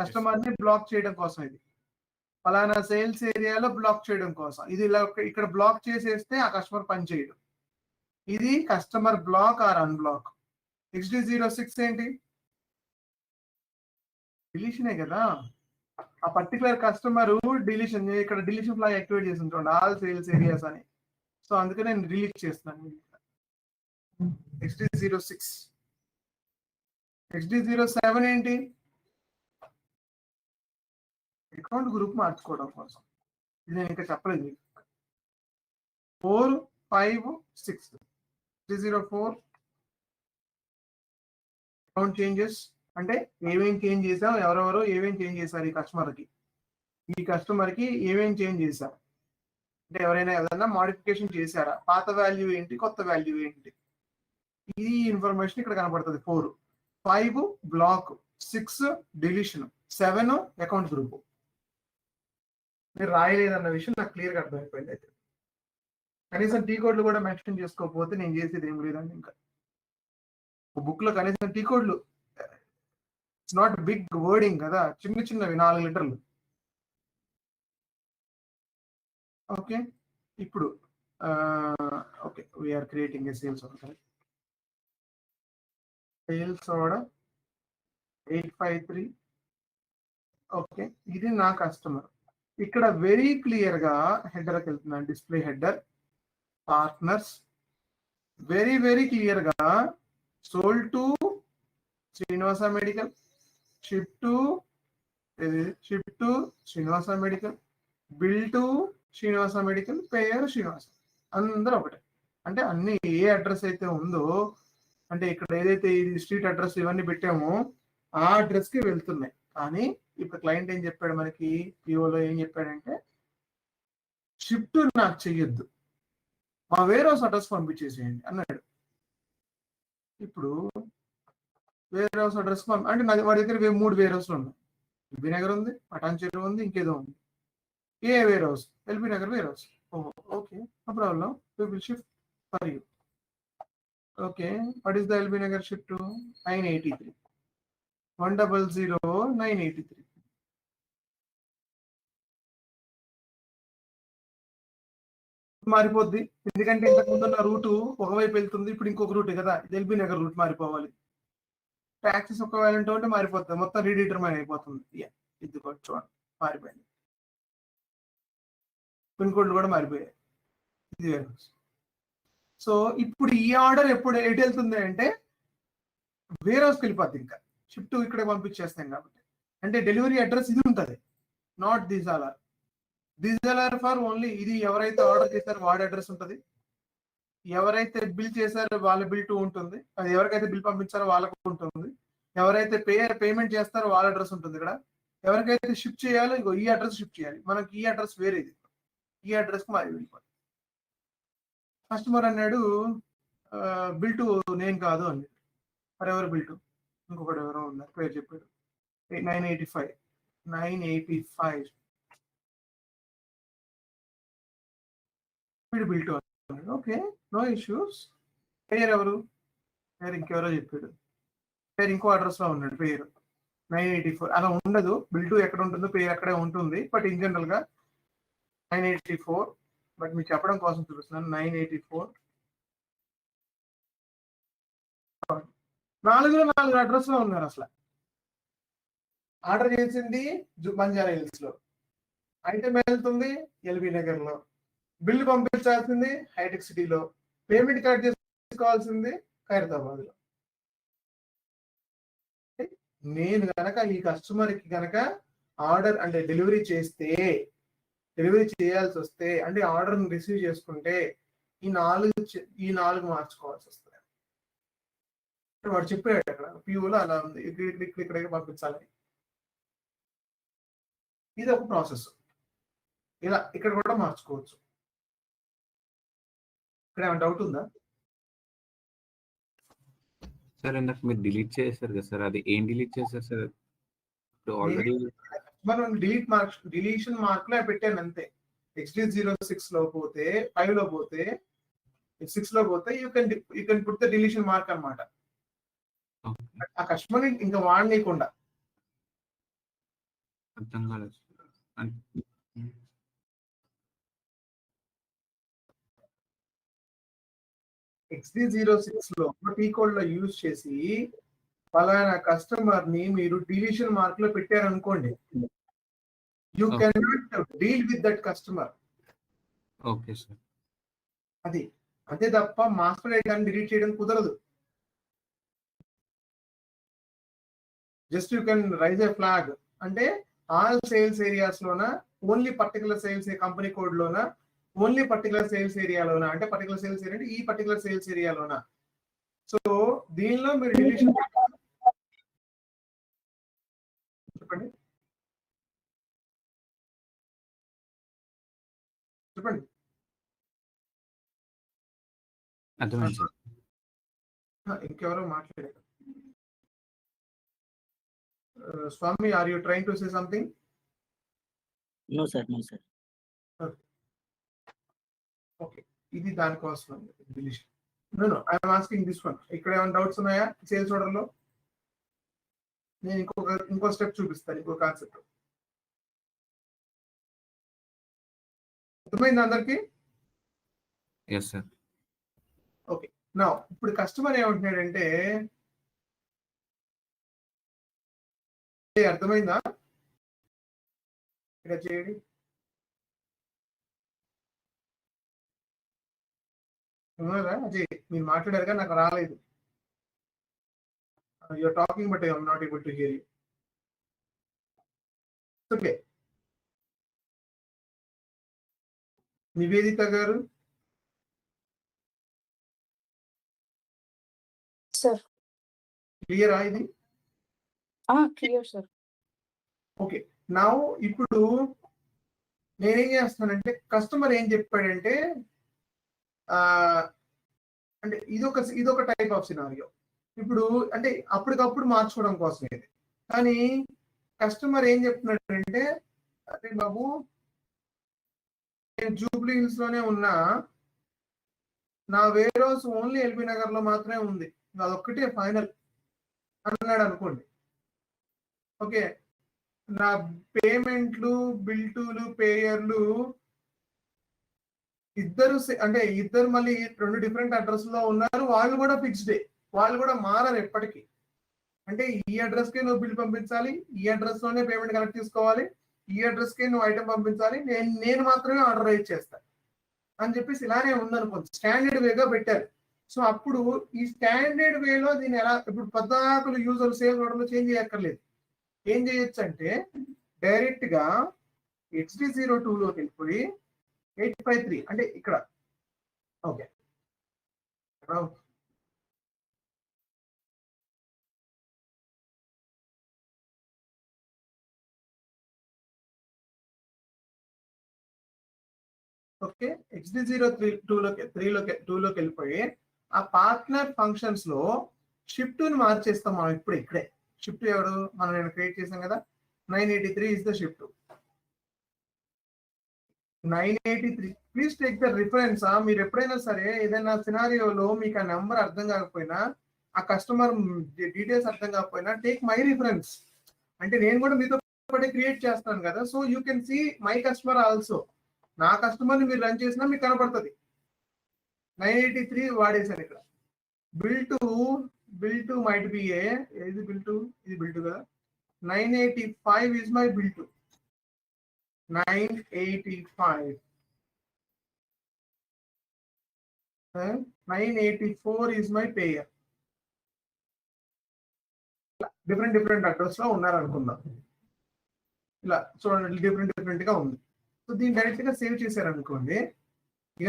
కస్టమర్ ని బ్లాక్ చేయడం కోసం. ఇది పలానా సేల్స్ ఏరియాలో బ్లాక్ చేయడం కోసం. ఇది ఇలా ఇక్కడ బ్లాక్ చేసేస్తే ఆ కస్టమర్ పని చేయడం. ఇది customer black are unblock. XD06 ఏంటి? డిలీషనే కదా, ఆ పర్టికులర్ కస్టమర్ డిలీషన్, ఇక్కడ డిలీషన్ ఫ్లాగ్ యాక్టివేట్ చేసి ఉంటుంది ఆల్ సేల్స్ ఏరియాస్ అని. సో అందుకే నేను డిలీట్ చేస్తున్నాను. XD06. XD07 ఏంటి? అకౌంట్ గ్రూప్ మార్చుకోవడం కోసం. ఇది నేను ఇంకా చెప్పలేదు. 4, 5, 6. 304 అకౌంట్ చేంజెస్ అంటే ఏమేం చేంజ్ చేసాం, ఎవరెవరో ఏమేం చేంజ్ చేశారు, ఈ కస్టమర్కి ఏమేం చేంజ్ చేశారు అంటే ఎవరైనా ఏదైనా మాడిఫికేషన్ చేశారా, పాత వాల్యూ ఏంటి, కొత్త వాల్యూ ఏంటి, ఈ ఇన్ఫర్మేషన్ ఇక్కడ కనబడుతుంది. 4, 5 బ్లాక్, 6 డిలీషన్, 7 అకౌంట్ గ్రూప్. మీరు రాయలేదన్న విషయం నాకు క్లియర్గా అర్థమైపోయింది. అయితే కనీసం టీ కోడ్లు కూడా మెన్షన్ చేసుకోకపోతే నేను చేసేది ఏం లేదండి. ఇంకా బుక్ లో కనీసం టీ కోడ్లు, ఇట్స్ నాట్ బిగ్ వర్డింగ్ కదా, చిన్నవి 4 లెటర్లు. ఓకే, ఇప్పుడు okay, we are creating a sales order. Sales order 853. Okay, ఇది నా కస్టమర్. ఇక్కడ వెరీ క్లియర్ గా హెడర్కి వెళ్తున్నాను. Display header, partners, very clear గా sold to Srinivasa medical, ship to Srinivasa medical, bill to Srinivasa medical, payer Srinivasa, అందరూ ఒకటే. అంటే అన్ని ఏ అడ్రస్ అయితే ఉందో, అంటే ఇక్కడ ఏదైతే ఈ స్ట్రీట్ అడ్రస్ ఇవన్నీ పెట్టామో ఆ అడ్రస్ కి వెళ్తున్నాయి. కానీ ఇప్పుడు క్లయింట్ ఏం చెప్పాడు మనకి, పిఓలో ఏం చెప్పాడంటే షిఫ్ట్ నాకు చెయ్యొద్దు, మా వేరే హౌస్ అడ్రస్ పంపించేసేయండి అన్నాడు. ఇప్పుడు వేరే హౌస్ అడ్రస్ అంటే వాడి దగ్గర 3 వేర్ హౌస్లు ఉన్నాయి. ఎల్బీ నగర్ ఉంది, పటాన్ చెరువు ఉంది, ఇంకేదో ఉంది. ఏ warehouse? LB Nagar warehouse. Okay, no problem, we will shift for you. Okay, what is the LB Nagar shift to? 983, 100,983. మారిపోద్ది, ఎందుకంటే ఇంతకుముందు ఉన్న రూటు ఒకవైపు వెళ్తుంది, ఇప్పుడు ఇంకొక రూట్ కదా, ఎల్బీ నగర్ రూట్ మారిపోవాలి. ట్యాక్సెస్ ఒక వాల్యూంట్ ఉంటే మారిపోతుంది, మొత్తం రీడిటర్మైన్ అయిపోతుంది. ఇది కూడా చూడండి మారిపోయింది, పిన్ కోడ్లు కూడా మారిపోయాయి. ఇది సో ఇప్పుడు ఈ ఆర్డర్ ఎప్పుడు ఎటు వెళ్తుంది అంటే వేర్ హౌస్కి వెళ్ళిపోద్ది. ఇంకా షిఫ్ట్ ఇక్కడే పంపించేస్తాం కాబట్టి, అంటే డెలివరీ అడ్రస్ ఇది ఉంటుంది, not these all are. These all are for only, ఇది ఎవరైతే ఆర్డర్ చేశారో వాడి అడ్రస్ ఉంటుంది, ఎవరైతే బిల్ చేశారో వాళ్ళ బిల్ టు ఉంటుంది, అది ఎవరికైతే బిల్ పంపించారో వాళ్ళకు ఉంటుంది, ఎవరైతే పేమెంట్ చేస్తారో వాళ్ళ అడ్రస్ ఉంటుంది ఇక్కడ, ఎవరికైతే షిఫ్ట్ చేయాలో ఇగో ఈ అడ్రస్ షిఫ్ట్ చేయాలి. మనకి ఈ అడ్రస్ వేరేది, ఈ అడ్రస్కి మారి వెళ్ళిపోవాలి. కస్టమర్ అన్నాడు బిల్ టు నేను కాదు అన్నాడు. మరి ఎవరు బిల్ టు? ఇంకొకటి ఎవరో ఉన్నారు, పేరు చెప్పాడు. 985 వీడు బిల్ టు అన్నాడు. Okay, no issues. పేరు ఎవరు? పేరు ఇంకెవరో చెప్పాడు. పేరు ఇంకో అడ్రస్ లో ఉన్నాడు, పేరు 984. అలా ఉండదు, బిల్ టు ఎక్కడ ఉంటుందో పేరు అక్కడే ఉంటుంది. బట్ ఇన్ జనరల్ గా 984, బట్ మీకు చెప్పడం కోసం చూపిస్తున్నాను. 984 4 అడ్రస్ లో ఉన్నారు. అసలు ఆర్డర్ చేసింది బంజారా హిల్స్ లో, ఐటమ్ వెళ్తుంది ఎల్బీ నగర్ లో, బిల్లు పంపించాల్సింది హైటెక్ సిటీలో, పేమెంట్ కలెక్ట్ చేసుకోవాల్సింది ఖైరతాబాద్ లో. నేను గనక ఈ కస్టమర్ కి గనక ఆర్డర్ అంటే డెలివరీ చేయాల్సి వస్తే, అంటే ఆర్డర్ రిసీవ్ చేసుకుంటే ఈ 4 మార్చుకోవాల్సి వస్తుంది. వాడు చెప్పాడు అక్కడ పియూలో అలా ఉంది, ఇక్కడికి పంపించాలని. ఇది ఒక ప్రాసెస్. ఇలా ఇక్కడ కూడా మార్చుకోవచ్చు. ఇక్కడ ఏమైనా డౌట్ ఉందా సార్? ఇందాక మీరు డిలీట్ చేశారు కదా సార్, అది ఏం డిలీట్ చేశారు సార్? ఇప్పుడు ఆల్రెడీ మనం డిలీషన్ మార్క్ లో పెట్టాను అంతే. XD06 లో పోతే 5 లో పోతే 6 లో పోతే you can put the deletion mark అన్నమాట. ఆ కస్టమర్ ఇంకా వాడనీయకుండా. అర్థం కాలేదు. XD06 లో టీ కోడ్ లో యూజ్ చేసి ఫలానా కస్టమర్ ని మీరు డిలీషన్ మార్క్ లో పెట్టారనుకోండి, you can not deal with that customer. Okay sir. అది అంతే తప్ప మాస్టర్ డేటాని డిలీట్ చేయడం కుదరదు. Just you can raise a flag, అంటే ఆల్ సేల్స్ ఏరియాస్ లోన only particular sales company code లోన ఓన్లీ పర్టికులర్ సేల్స్ ఏరియాలోన, అంటే పర్టికులర్ సేల్స్ ఏరియా అంటే ఈ పర్టికులర్ సేల్స్ ఏరియాలోన. సో దీనిలో మీరు డిలీషన్ చెప్పండి అర్థమైంది సార్. ఇంకెవరో మాట్లాడారు. Swami, are you trying to say something? No sir, no sir. Okay, ఇది దానికోసం deletion. No I'm asking this one. ఇక్కడ ఏమైనా డౌట్స్ ఉన్నాయా సేల్స్ ఆర్డర్ లో? నేను ఇంకో స్టెప్ చూపిస్తాను, ఇంకో కాన్సెప్ట్. అర్థమైంది అందరికి? Yes sir. ఓకే, నా ఇప్పుడు కస్టమర్ ఏమంటున్నాడంటే, అర్థమైందా? ఇక్కడ చేయండి. అజయ్, మీరు మాట్లాడారుగా, నాకు రాలేదు. You're talking but I'm not able to hear you. Okay, Nivedita గారు. సార్ క్లియరా ఇది? Clear sir. ఓకే, నా ఇప్పుడు నేనేం చేస్తానంటే, కస్టమర్ ఏం చెప్పాడంటే, అంటే ఇదొక టైప్ ఆఫ్ సినారియో. ఇప్పుడు అంటే అప్పటికప్పుడు మార్చుకోవడం కోసం ఇది. కానీ కస్టమర్ ఏం చెప్తున్నాడంటే, అరే బాబు, నేను జూబ్లీ హిల్స్ లోనే ఉన్నా, నా warehouse only LB Nagar లో మాత్రమే ఉంది, అదొక్కటే ఫైనల్ అన్నాడు అనుకోండి. ఓకే, నా పేమెంట్లు, బిల్టులు, పేయర్లు ఇద్దరు మళ్ళీ 2 డిఫరెంట్ అడ్రస్ లో ఉన్నారు. వాళ్ళు కూడా ఫిక్స్డే, వాళ్ళు కూడా మారరు ఎప్పటికీ. అంటే ఈ అడ్రస్ కే నువ్వు బిల్ పంపించాలి, ఈ అడ్రస్ లోనే పేమెంట్ కలెక్ట్ చేసుకోవాలి, ఈ అడ్రస్ కే నువ్వు ఐటమ్ పంపించాలి, నేను మాత్రమే ఆర్డర్ రైజ్ చేస్తాను అని చెప్పేసి ఇలానే ఉందనుకోండి. స్టాండర్డ్ వేగా పెట్టారు. సో అప్పుడు ఈ స్టాండర్డ్ వేలో దీన్ని ఎలా, ఇప్పుడు 14 యూజర్ సేల్స్ ఆర్డర్లో చేంజ్ చేయక్కర్లేదు. ఏం చేయొచ్చు అంటే, డైరెక్ట్ గా XD02 లోకి వెళ్ళిపోయి 853 అంటే ఇక్కడ. ఓకే, ఓకే, XD03 లోకి వెళ్ళిపోయి ఆ పార్ట్నర్ ఫంక్షన్స్ లో షిఫ్ట్ ని మార్చేస్తాం మనం. ఇప్పుడు ఇక్కడే షిఫ్ట్ ఎవరు మనం నేను క్రియేట్ చేసాం కదా, 983 is the shift. 983. Please take the reference. మీరు ఎప్పుడైనా సరే ఏదైనా సినారియోలో మీకు ఆ నెంబర్ అర్థం కాకపోయినా, ఆ కస్టమర్ డీటెయిల్స్ అర్థం కాకపోయినా, టేక్ మై రిఫరెన్స్. అంటే నేను కూడా మీతో పాటు క్రియేట్ చేస్తాను కదా, so you can see my customer also. నా కస్టమర్ని మీరు రన్ చేసినా మీకు కనపడుతుంది. 983 వాడేశాను ఇక్కడ. బిల్ టు మైట్ బి ఇది బిల్ టు కదా. 985 is my bill to. 985. 984 is my payer. Different address లో ఉన్నారు అనుకుందాం. ఇలా చూడండి, డిఫరెంట్ గా ఉంది. సో దీన్ని డైరెక్ట్ గా సేవ్ చేశారనుకోండి, ఇక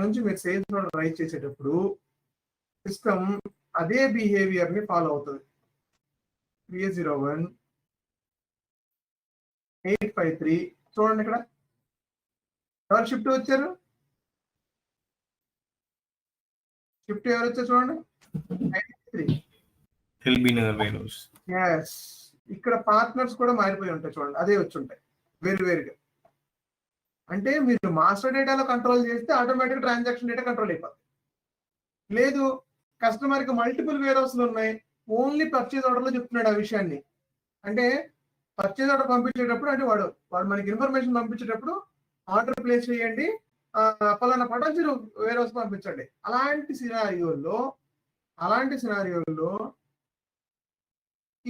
నుంచి మీరు సేల్స్ రైట్ చేసేటప్పుడు సిస్టమ్ అదే బిహేవియర్ ని ఫాలో అవుతుంది. 301 853 చూడండి, ఇక్కడ ఎవరు షిఫ్ట్ వచ్చారు? షిఫ్ట్ ఎవరు వచ్చారు చూడండి, 93. LB Nagar warehouse. Yes, ఇక్కడ పార్ట్నర్స్ కూడా మారిపోయి ఉంటాయి చూడండి, అదే వచ్చి ఉంటాయి వేరుగా. అంటే మీరు మాస్టర్ డేటాలో కంట్రోల్ చేస్తే ఆటోమేటిక్ ట్రాన్సాక్షన్ డేటా కంట్రోల్ అయిపోతుంది. లేదు, కస్టమర్ కి మల్టిపుల్ వేర్ హౌస్లు ఉన్నాయి, ఓన్లీ పర్చేజ్ ఆర్డర్ లో చెప్తున్నాడు ఆ విషయాన్ని. అంటే పర్చేజ్ ఆర్డర్ పంపించేటప్పుడు, అంటే వాడు మనకి ఇన్ఫర్మేషన్ పంపించేటప్పుడు ఆర్డర్ ప్లేస్ చేయండి, పలానా పటాన్చెరు వేర్ హౌస్ పంపించండి. అలాంటి సినారియోల్లో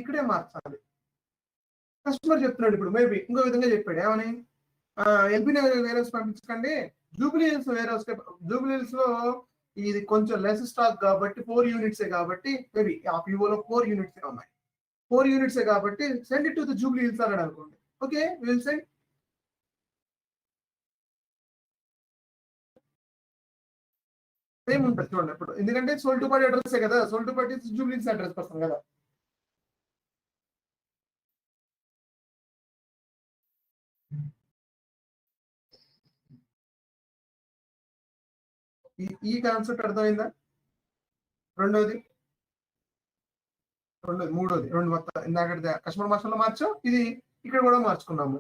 ఇక్కడే మార్చాలి. కస్టమర్ చెప్తున్నాడు, ఇప్పుడు మేబీ ఇంకో విధంగా చెప్పాడు, ఏమని, ఎల్బీ నగర్ వేర్ హౌస్ పంపించకండి, జూబ్లీ హిల్స్ వేర్ హౌస్. జూబ్లీ హిల్స్ లో ఇది కొంచెం లెస్ స్టాక్ కాబట్టి 4 units కాబట్టి, మేబీ ఆ పిఓలో 4 units ఉన్నాయి, 4 units కాబట్టి send it to the Jubilee hills అన్నాడు అనుకోండి. Okay, will send. సేమ్ ఉంటుంది చూడండి ఇప్పుడు, ఎందుకంటే సోల్ టు పార్టీ అడ్రస్ కదా, sold to party Jubilee Hills address వస్తుంది కదా. ఈ కాన్సెప్ట్ అర్థమైందా? రెండోది, మూడోది, రెండు మొత్తం ఇందాక కస్టమర్ మాస్టర్లో మార్చాం, ఇది ఇక్కడ కూడా మార్చుకున్నాము.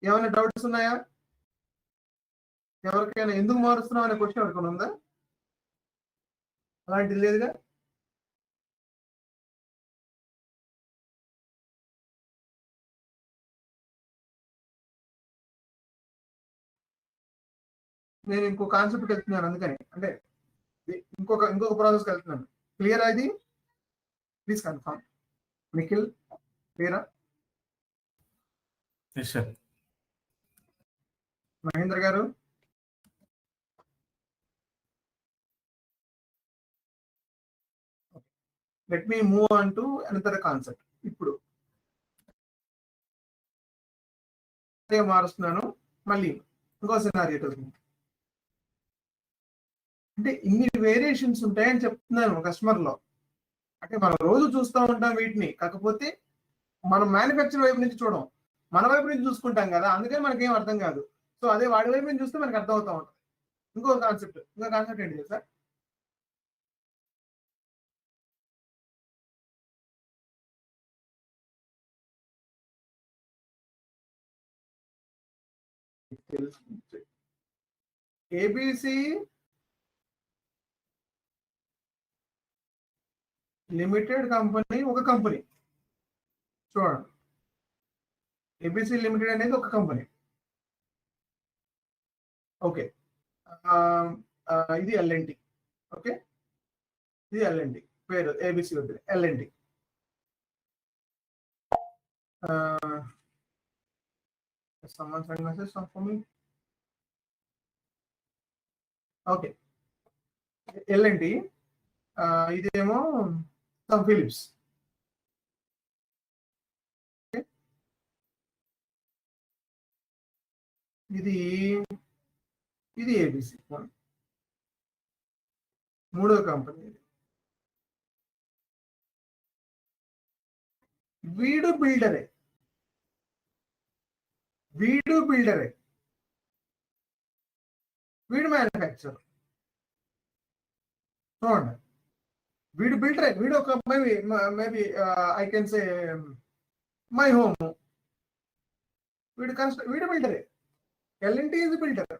ఏమైనా డౌట్స్ ఉన్నాయా? ఎవరికైనా ఎందుకు మారుస్తున్నాం అనే క్వశ్చన్ ఎవరికైనా ఉందా? అలాంటిది లేదుగా. నేను ఇంకో కాన్సెప్ట్కి వెళ్తున్నాను, అందుకని అంటే ఇంకొక ప్రాసెస్కి వెళ్తున్నాను. క్లియరా ఇది? Please confirm. నిఖిల్ క్లియరా? Yes sir. Mahendra garu? Let me move on to another concept. ఇప్పుడు మారుస్తున్నాను, మళ్ళీ ఇంకో సినారియో. అంటే ఇన్ని వేరియేషన్స్ ఉంటాయని చెప్తున్నాను కస్టమర్ లో. అంటే మనం రోజు చూస్తూ ఉంటాం వీటిని, కాకపోతే మనం మ్యానుఫ్యాక్చర్ వైపు నుంచి చూడం, మన వైపు నుంచి చూసుకుంటాం కదా, అందుకని మనకేం అర్థం కాదు. సో అదే వాడి వైపు నుంచి చూస్తే మనకు అర్థం అవుతా ఉంటుంది. ఇంకో కాన్సెప్ట్ ఏంటి తెలుసా? ఏబిసి లిమిటెడ్ కంపెనీ ఒక కంపెనీ చూడండి. ఏబిసి లిమిటెడ్ అనేది ఒక కంపెనీ. ఓకే, ఇది ఎల్ఎన్టీ. ఓకే, ఇది ఎల్ఎన్టీ పేరు, ఏబిసి వద్దు, LNT. someone send message for me. Okay, LNT. ఇదేమో సమ్ ఫిలిప్స్. ఇది ఏబిసి మూడో కంపెనీ. వీడు బిల్డరే, వీడు మ్యానుఫ్యాక్చర్. చూడండి, వీడు బిల్డరే, వీడు ఒక maybe I can say my home. వీడు బిల్డరే. LNT is builder,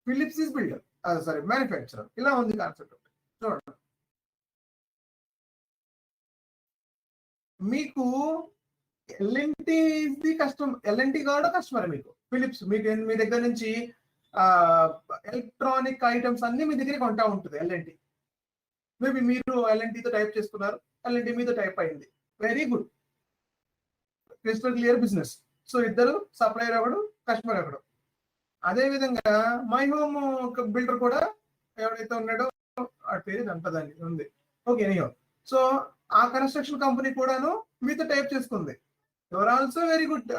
Philips is builder, sorry manufacturer. ఇలా ఉంది కాన్సెప్ట్. చూడండి, మీకు ఎల్ఎన్టీ కస్టమర్, ఎల్ఎన్టీ కూడా కస్టమర్ మీకు. ఫిలిప్స్ మీకు మీ దగ్గర నుంచి ఎలక్ట్రానిక్ ఐటమ్స్ అన్ని మీ దగ్గర కొంటా ఉంటుంది ఎల్ఎన్టీ. మేబీ మీరు ఎల్ఎన్టీతో టైప్ చేసుకున్నారు, ఎల్ఎన్టీ మీతో టైప్ అయింది, very good, crystal clear business. So ఇద్దరు సప్లయర్ ఒకడు, కస్టమర్ ఒకడు. అదే విధంగా మై హోమ్ బిల్డర్ కూడా ఎవడైతే ఉన్నాడో ఆ పేరు దాన్ని ఉంది, ఓకే ఎనియో. సో ఆ కన్స్ట్రక్షన్ కంపెనీ కూడాను మీతో టైప్ చేసుకుంది. Your also very good.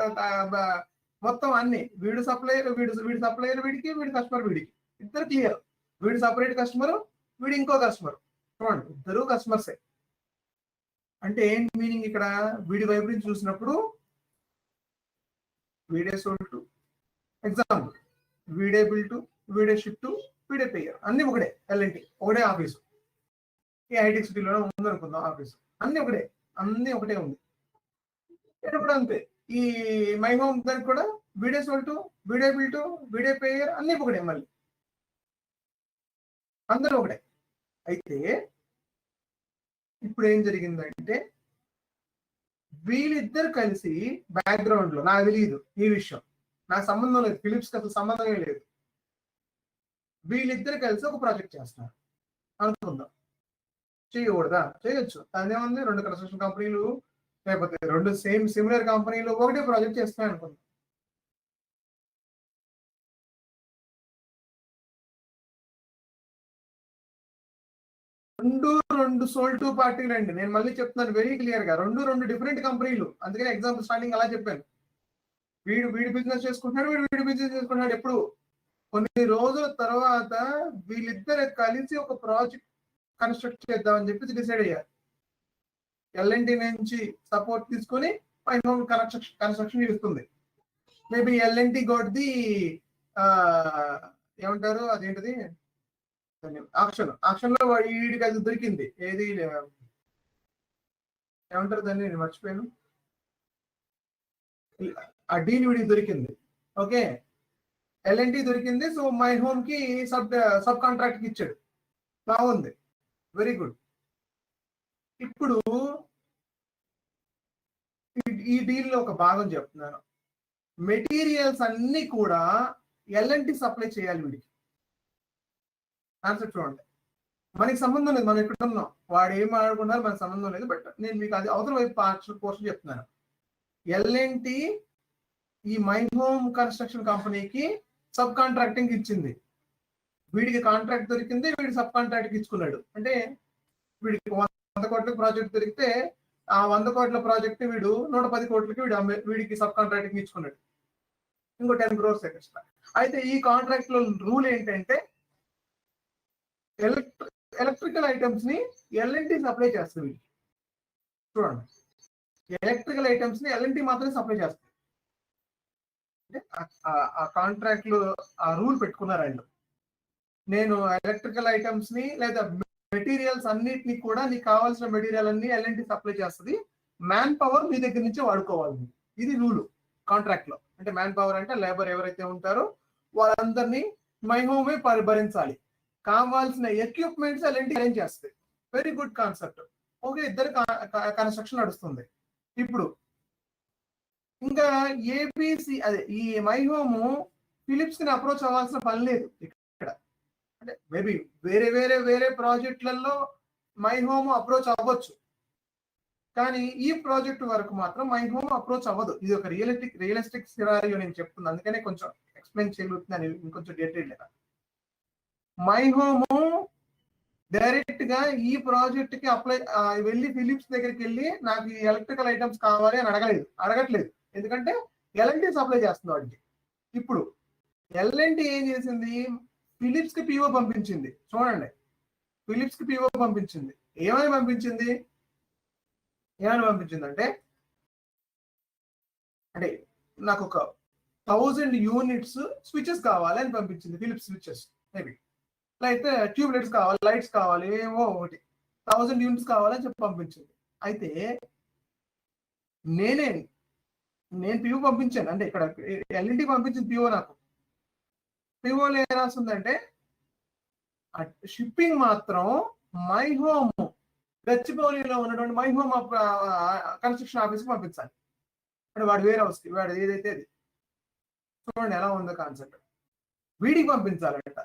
మొత్తం అన్ని వీడు సప్లయర్, వీడు సప్లయర్ వీడికి, వీడి కస్టమర్ వీడికి, ఇద్దరు క్లియర్. వీడు సపరేట్ కస్టమర్, వీడు ఇంకో కస్టమర్. చూడండి ఇద్దరు కస్టమర్సే. అంటే ఏంటి మీనింగ్ ఇక్కడ? వీడి వైపు నుంచి చూసినప్పుడు వీడే సోల్డ్ టు, ఎగ్జాంపుల్ వీడే బిల్ టు, వీడే షిప్ టు, వీడే పేయర్, అన్ని ఒకటే. ఎల్ఎన్టీ ఒకటే ఆఫీసు, ఈ హైటెక్ సిటీలో ఉందనుకుందాం ఆఫీసు, అన్ని ఒకటే, అన్ని ఒకటే ఉంది. ఇక్కడ కూడా అంతే. ఈ మై హోమ్ దానికి కూడా వీడే సోల్డ్ టు, వీడే బిల్ టు, వీడే పేయర్, అన్ని ఒకటే, మళ్ళీ అందరూ ఒకటే. అయితే ఇప్పుడు ఏం జరిగిందంటే వీళ్ళిద్దరు కలిసి బ్యాక్గ్రౌండ్ లో, నాకు తెలియదు ఈ విషయం, నాకు సంబంధం లేదు, ఫిలిప్స్ కి అసలు సంబంధమే లేదు, వీళ్ళిద్దరు కలిసి ఒక ప్రాజెక్ట్ చేస్తున్నారు అనుకుందాం. చేయకూడదా? చేయొచ్చు, దానిదేముంది. రెండు కన్స్ట్రక్షన్ కంపెనీలు లేకపోతే రెండు సిమిలర్ కంపెనీలు ఒకటే ప్రాజెక్ట్ చేస్తున్నాయి అనుకుందాం. రెండు సోల్డ్ టు పార్టీలు అండి. నేను మళ్ళీ చెప్తున్నాను వెరీ క్లియర్ గా, రెండు డిఫరెంట్ కంపెనీలు. అందుకని ఎగ్జాంపుల్ స్టార్టింగ్ అలా చెప్పాను. వీడు బిజినెస్ చేసుకుంటున్నాడు, వీడు బిజినెస్ చేసుకుంటున్నాడు. ఎప్పుడు కొన్ని రోజుల తర్వాత వీళ్ళిద్దరు కలిసి ఒక ప్రాజెక్ట్ కన్స్ట్రక్ట్ చేద్దామని చెప్పి డిసైడ్ అయ్యారు. ఎల్ఎన్టీ నుంచి సపోర్ట్ తీసుకొని మై హోమ్ కన్స్ట్రక్షన్ ఇస్తుంది. మేబీ ఎల్ఎన్టీ గోట్ ది ఏమంటారు అదేంటిది, ఆక్షన్ లో వీడికి అది దొరికింది. ఏది ఏమంటారు దాన్ని, నేను మర్చిపోయాను. ఆ డీల్ వీడికి దొరికింది. ఓకే, ఎల్ఎన్టీ దొరికింది. సో మై హోమ్ కి సబ్ కాంట్రాక్ట్ కి ఇచ్చాడు. బాగుంది, వెరీ గుడ్. ఇప్పుడు ఈ డీల్ లో ఒక భాగం చెప్తున్నాను. మెటీరియల్స్ అన్ని కూడా ఎల్ఎన్టీ సప్లై చేయాలి వీడికి. ఆన్సర్ చూడండి, మనకి సంబంధం లేదు, మనం ఇక్కడ ఉన్నాం, వాడు ఏం ఆడుకున్నారు మనకు సంబంధం లేదు. బట్ నేను మీకు అది అవతల వైపు పోర్షన్ చెప్తున్నాను. ఎల్ఎన్టీ ఈ మై హోమ్ కన్స్ట్రక్షన్ కంపెనీకి సబ్ కాంట్రాక్టింగ్ ఇచ్చింది. వీడికి కాంట్రాక్ట్ దొరికింది, వీడి సబ్ కాంట్రాక్ట్ ఇచ్చుకున్నాడు. అంటే వీడికి 100 కోట్ల ప్రాజెక్ట్ దొరికితే ఆ 100 కోట్ల ప్రాజెక్ట్ వీడు 110 కోట్లకి వీడికి సబ్ కాంట్రాక్టింగ్ ఇచ్చుకున్నాడు. ఇంకో 10 crores ఎక్స్ట్రా. అయితే ఈ కాంట్రాక్ట్ లో రూల్ ఏంటంటే ఎలక్ట్రికల్ ఐటమ్స్ ని ఎల్ఎన్టీ సప్లై చేస్తుంది. చూడండి, ఎలక్ట్రికల్ ఐటమ్స్ ని ఎల్ఎన్టీ మాత్రమే సప్లై చేస్తుంది. అంటే ఆ కాంట్రాక్ట్ లో ఆ రూల్ పెట్టుకున్నారండి. నేను ఎలక్ట్రికల్ ఐటమ్స్ ని లేదా మెటీరియల్స్ అన్నిటిని కూడా నీకు కావాల్సిన మెటీరియల్ అన్ని ఎల్ఎన్టీ సప్లై చేస్తుంది. మ్యాన్ పవర్ మీ దగ్గర నుంచి వాడుకోవాలి. ఇది రూల్ కాంట్రాక్ట్ లో. అంటే మ్యాన్ పవర్ అంటే లేబర్ ఎవరైతే ఉంటారో వాళ్ళందరినీ మై హోమే భరించాలి. కావాల్సిన ఎక్విప్మెంట్స్ ఎల్ఎన్టీ అరేంజ్ చేస్తుంది. Very good concept. ఓకే, ఇద్దరు కన్స్ట్రక్షన్ నడుస్తుంది. ఇప్పుడు ఇంకా ఏబిసి అదే ఈ మై హోమ్ ఫిలిప్స్ ని అప్రోచ్ అవ్వాల్సిన పని లేదు ఇక్కడ. అంటే మేబీ వేరే ప్రాజెక్టులలో మై హోమ్ అప్రోచ్ అవ్వచ్చు, కానీ ఈ ప్రాజెక్ట్ వరకు మాత్రం మై హోమ్ అప్రోచ్ అవ్వదు. ఇది ఒక రియలిస్టిక్ సినారియో నేను చెప్తున్నాను, అందుకనే కొంచెం ఎక్స్ప్లెయిన్ చేయగలుగుతున్నాను ఇంకొంచెం డీటెయిల్ గా. మై హోమ్ డైరెక్ట్ గా ఈ ప్రాజెక్ట్ కి అప్లై వెళ్ళి ఫిలిప్స్ దగ్గరికి వెళ్ళి నాకు ఈ ఎలక్ట్రికల్ ఐటమ్స్ కావాలి అని అడగట్లేదు. ఎందుకంటే ఎల్ఎన్టీ సప్లై చేస్తుంది వాడికి. ఇప్పుడు ఎల్ఎన్టీ ఏం చేసింది, ఫిలిప్స్ కి పిఓ పంపించింది. చూడండి, ఫిలిప్స్ కి పిఓ పంపించింది. ఏమని పంపించింది అంటే నాకు ఒక 1000 యూనిట్స్ స్విచెస్ కావాలి అని పంపించింది. ఫిలిప్స్ స్విచెస్ మేబీ అయితే ట్యూబ్ లైట్స్ కావాలి, లైట్స్ కావాలి, ఏమో ఒకటి 1000 యూనిట్స్ కావాలని చెప్పి పంపించింది. అయితే నేను పిఓ పంపించాను. అంటే ఇక్కడ ఎల్ఎన్టీ పంపించింది పిఓ. నాకు పిఓలో ఏం రాస్తుందంటే షిప్పింగ్ మాత్రం మై హోమ్ గచ్చిబౌలిలో ఉన్నటువంటి మై హోమ్ కన్స్ట్రక్షన్ ఆఫీస్కి పంపించాలి. అంటే వాడు వేరే హౌస్కి వాడు ఏదైతే అది చూడండి ఎలా ఉందో కాన్సెప్ట్. వీడికి పంపించాలంట.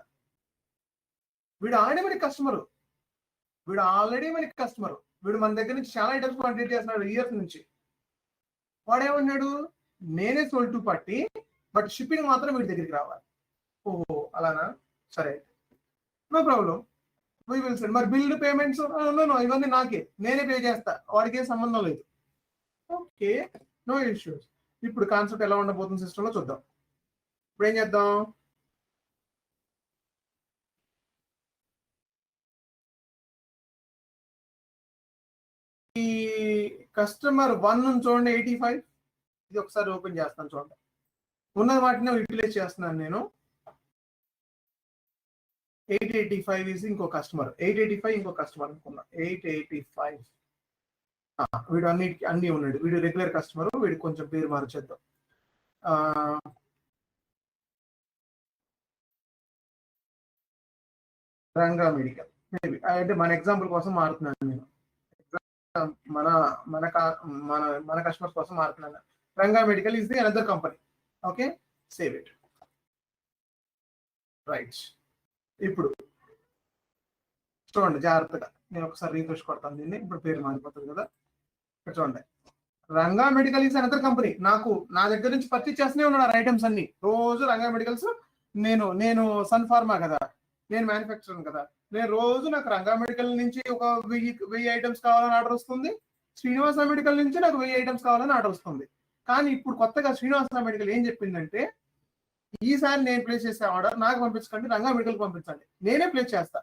వీడు ఆల్రెడీ మనకి కస్టమరు, వీడు మన దగ్గర నుంచి చాలా ఐటమ్స్ కాంటాక్ట్ చేస్తున్నాడు ఇయర్స్ నుంచి. వాడేమన్నాడు, నేనే sold to party, but shipping మాత్రం వీడి దగ్గరికి రావాలి. ఓ అలానా, సరే no problem, we will send. మరి బిల్డ్ పేమెంట్స్ ఇవన్నీ నాకే, నేనే పే చేస్తా, వాడికి ఏ సంబంధం లేదు. Okay, no issues. ఇప్పుడు కాన్సెప్ట్ ఎలా ఉండబోతుంది సిస్టంలో చూద్దాం. ఇప్పుడు ఏం చేద్దాం, ఈ కస్టమర్ 1 నుంచి చూడండి 85. ఇది ఒకసారి ఓపెన్ చేస్తాను చూడండి. ఉన్న వాటిని యూటిలైజ్ చేస్తున్నాను నేను. 885 ఈజ్ ఇంకో కస్టమర్, 885 ఇంకో కస్టమర్ అనుకున్నా. 885 వీడు అన్ని ఉన్నాడు. వీడు రెగ్యులర్ కస్టమర్, వీడు కొంచెం పేరు మార్చేద్దాం. రంగా మెడికల్ మేబీ, అంటే మన ఎగ్జాంపుల్ కోసం మారుతున్నాను నేను. మన మన మన మన కస్టమర్స్ కోసం మారుతున్నాను. Ranga medical is the another company. Okay, save it. Right, ఇప్పుడు చూడండి జాగ్రత్తగా, నేను ఒకసారి రీఫ్రెష్ కొడతాను దీన్ని. ఇప్పుడు పేరు మారిపోతుంది కదా. ఇక్కడ చూడండి, Ranga medical is another company. నా దగ్గర నుంచి పర్చేజ్ చేస్తూనే ఉన్నాడు ఐటమ్స్ అన్ని. రోజు రంగా మెడికల్స్, నేను సన్ ఫార్మా కదా, నేను మ్యానుఫ్యాక్చరర్ కదా, నేను రోజు నాకు రంగా మెడికల్ నుంచి ఒక 1000 ఐటమ్స్ కావాలని ఆర్డర్ వస్తుంది. శ్రీనివాస మెడికల్ నుంచి నాకు 1000 ఐటమ్స్ కావాలని ఆర్డర్ వస్తుంది. కానీ ఇప్పుడు కొత్తగా శ్రీనివాస మెడికల్ ఏం చెప్పిందంటే, ఈసారి నేను ప్లేస్ చేసే ఆర్డర్ నాకు పంపించకండి, రంగా మెడికల్ పంపించండి, నేనే ప్లేస్ చేస్తా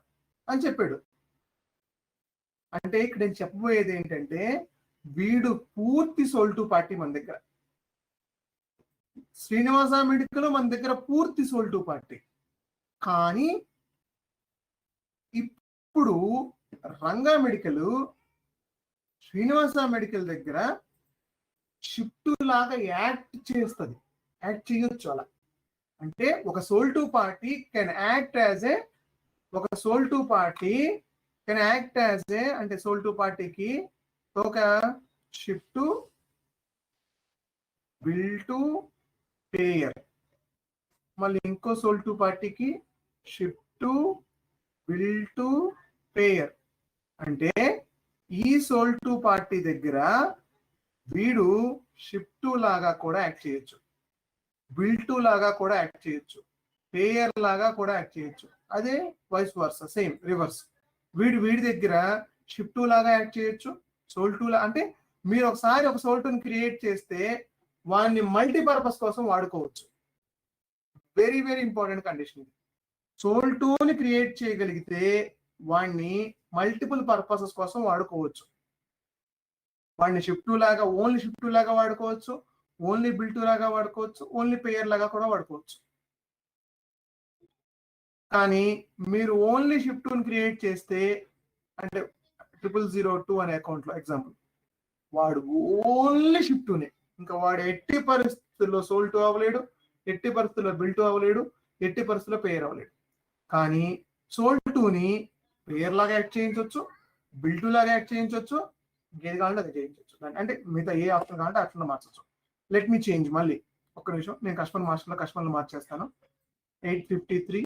అని చెప్పాడు. అంటే ఇక్కడ నేను చెప్పబోయేది ఏంటంటే, వీడు పూర్తి సోల్డ్ టు పార్టీ మన దగ్గర. శ్రీనివాస మెడికల్ మన దగ్గర పూర్తి సోల్డ్ టు పార్టీ. కానీ ఇప్పుడు రంగా మెడికల్ శ్రీనివాస మెడికల్ దగ్గర షిఫ్ట్ లాగా యాక్ట్ చేస్తుంది, యాక్ట్ చేయొచ్చు. అలా అంటే ఒక sold to party can act as a, ఒక sold to party can act as a, అంటే సోల్డ్ టు పార్టీకి ఒక షిఫ్ట్ బిల్ టు పేయర్, మళ్ళీ ఇంకో సోల్డ్ టు పార్టీకి షిఫ్ట్ బిల్ టు పేయర్. అంటే ఈ సోల్డ్ టు పార్టీ దగ్గర వీడు షిఫ్ట్ లాగా కూడా యాక్ట్ చేయొచ్చు, బిల్ టు లాగా కూడా యాక్ట్ చేయొచ్చు, పేయర్ లాగా కూడా యాక్ట్ చేయొచ్చు. అదే వైస్ వర్స, సేమ్ రివర్స్. వీడి దగ్గర షిఫ్ట్ లాగా యాక్ట్ చేయొచ్చు, సోల్డ్ టు అంటే మీరు ఒకసారి ఒక సోల్డ్ టుని క్రియేట్ చేస్తే వాడిని మల్టీపర్పస్ కోసం వాడుకోవచ్చు. వెరీ వెరీ ఇంపార్టెంట్ కండిషన్ ఇది. సోల్డ్ టుని క్రియేట్ చేయగలిగితే వాడిని మల్టిపుల్ పర్పసెస్ కోసం వాడుకోవచ్చు. వాడిని షిఫ్ట్ లాగా, ఓన్లీ షిఫ్ట్ లాగా వాడుకోవచ్చు, ఓన్లీ బిల్ట్ లాగా వాడుకోవచ్చు, ఓన్లీ పేయర్ లాగా కూడా వాడుకోవచ్చు. కానీ మీరు ఓన్లీ షిఫ్ట్ క్రియేట్ చేస్తే, అంటే 0002 అనే అకౌంట్ లో ఎగ్జాంపుల్, వాడు ఓన్లీ షిఫ్ట్నే, ఇంకా వాడు ఎట్టి పరిస్థితుల్లో సోల్డ్ టు అవ్వలేడు, ఎట్టి పరిస్థితుల్లో బిల్ట్ అవ్వలేడు, ఎట్టి పరిస్థితుల్లో పేయర్ అవ్వలేడు. కానీ సోల్డ్ టుని పేయర్ లాగా యాక్ట్ చేయించవచ్చు, బిల్ట్ లాగా యాక్ట్ చేయించవచ్చు, ఇంకేది కావాలంటే అది చేయించవచ్చు. అంటే మిగతా ఏ ఆప్షన్ కావాలంటే ఆప్షన్లో మార్చవచ్చు. లెట్ మీ చేంజ్, మళ్ళీ ఒక్క నిమిషం, నేను కస్టమర్లో మార్చేస్తాను. 853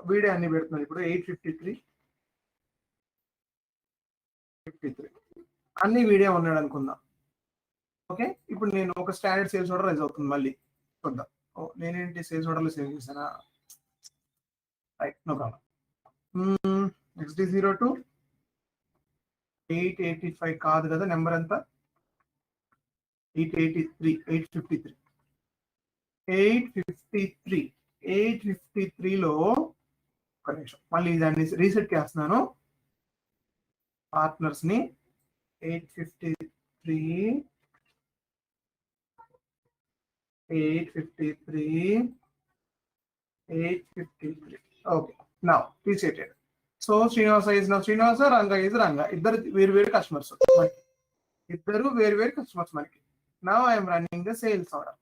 వీడే అన్ని పెడుతున్నాను ఇప్పుడు. 853 అన్ని వీడియో ఉన్నాడు అనుకుందాం. ఓకే, ఇప్పుడు నేను ఒక స్టాండర్డ్ సేల్స్ ఆర్డర్ రైజ్ అవుతుంది, మళ్ళీ చూద్దాం. నేనేంటి సేల్స్ ఆర్డర్లో సేవ్ చేశానా? Right, no problem. XD02 885 కాదు కదా, నెంబర్ ఎంత? 853లో ఒక నిమిషం, మళ్ళీ దాన్ని రీసెట్ చేస్తున్నాను పార్ట్నర్స్ ని. 853 okay, now reseted. So Srinivasa is now Srinivasa, Ranga is Ranga. ఇద్దరు వేరు కస్టమర్స్ మనకి. Now I'm running the sales order.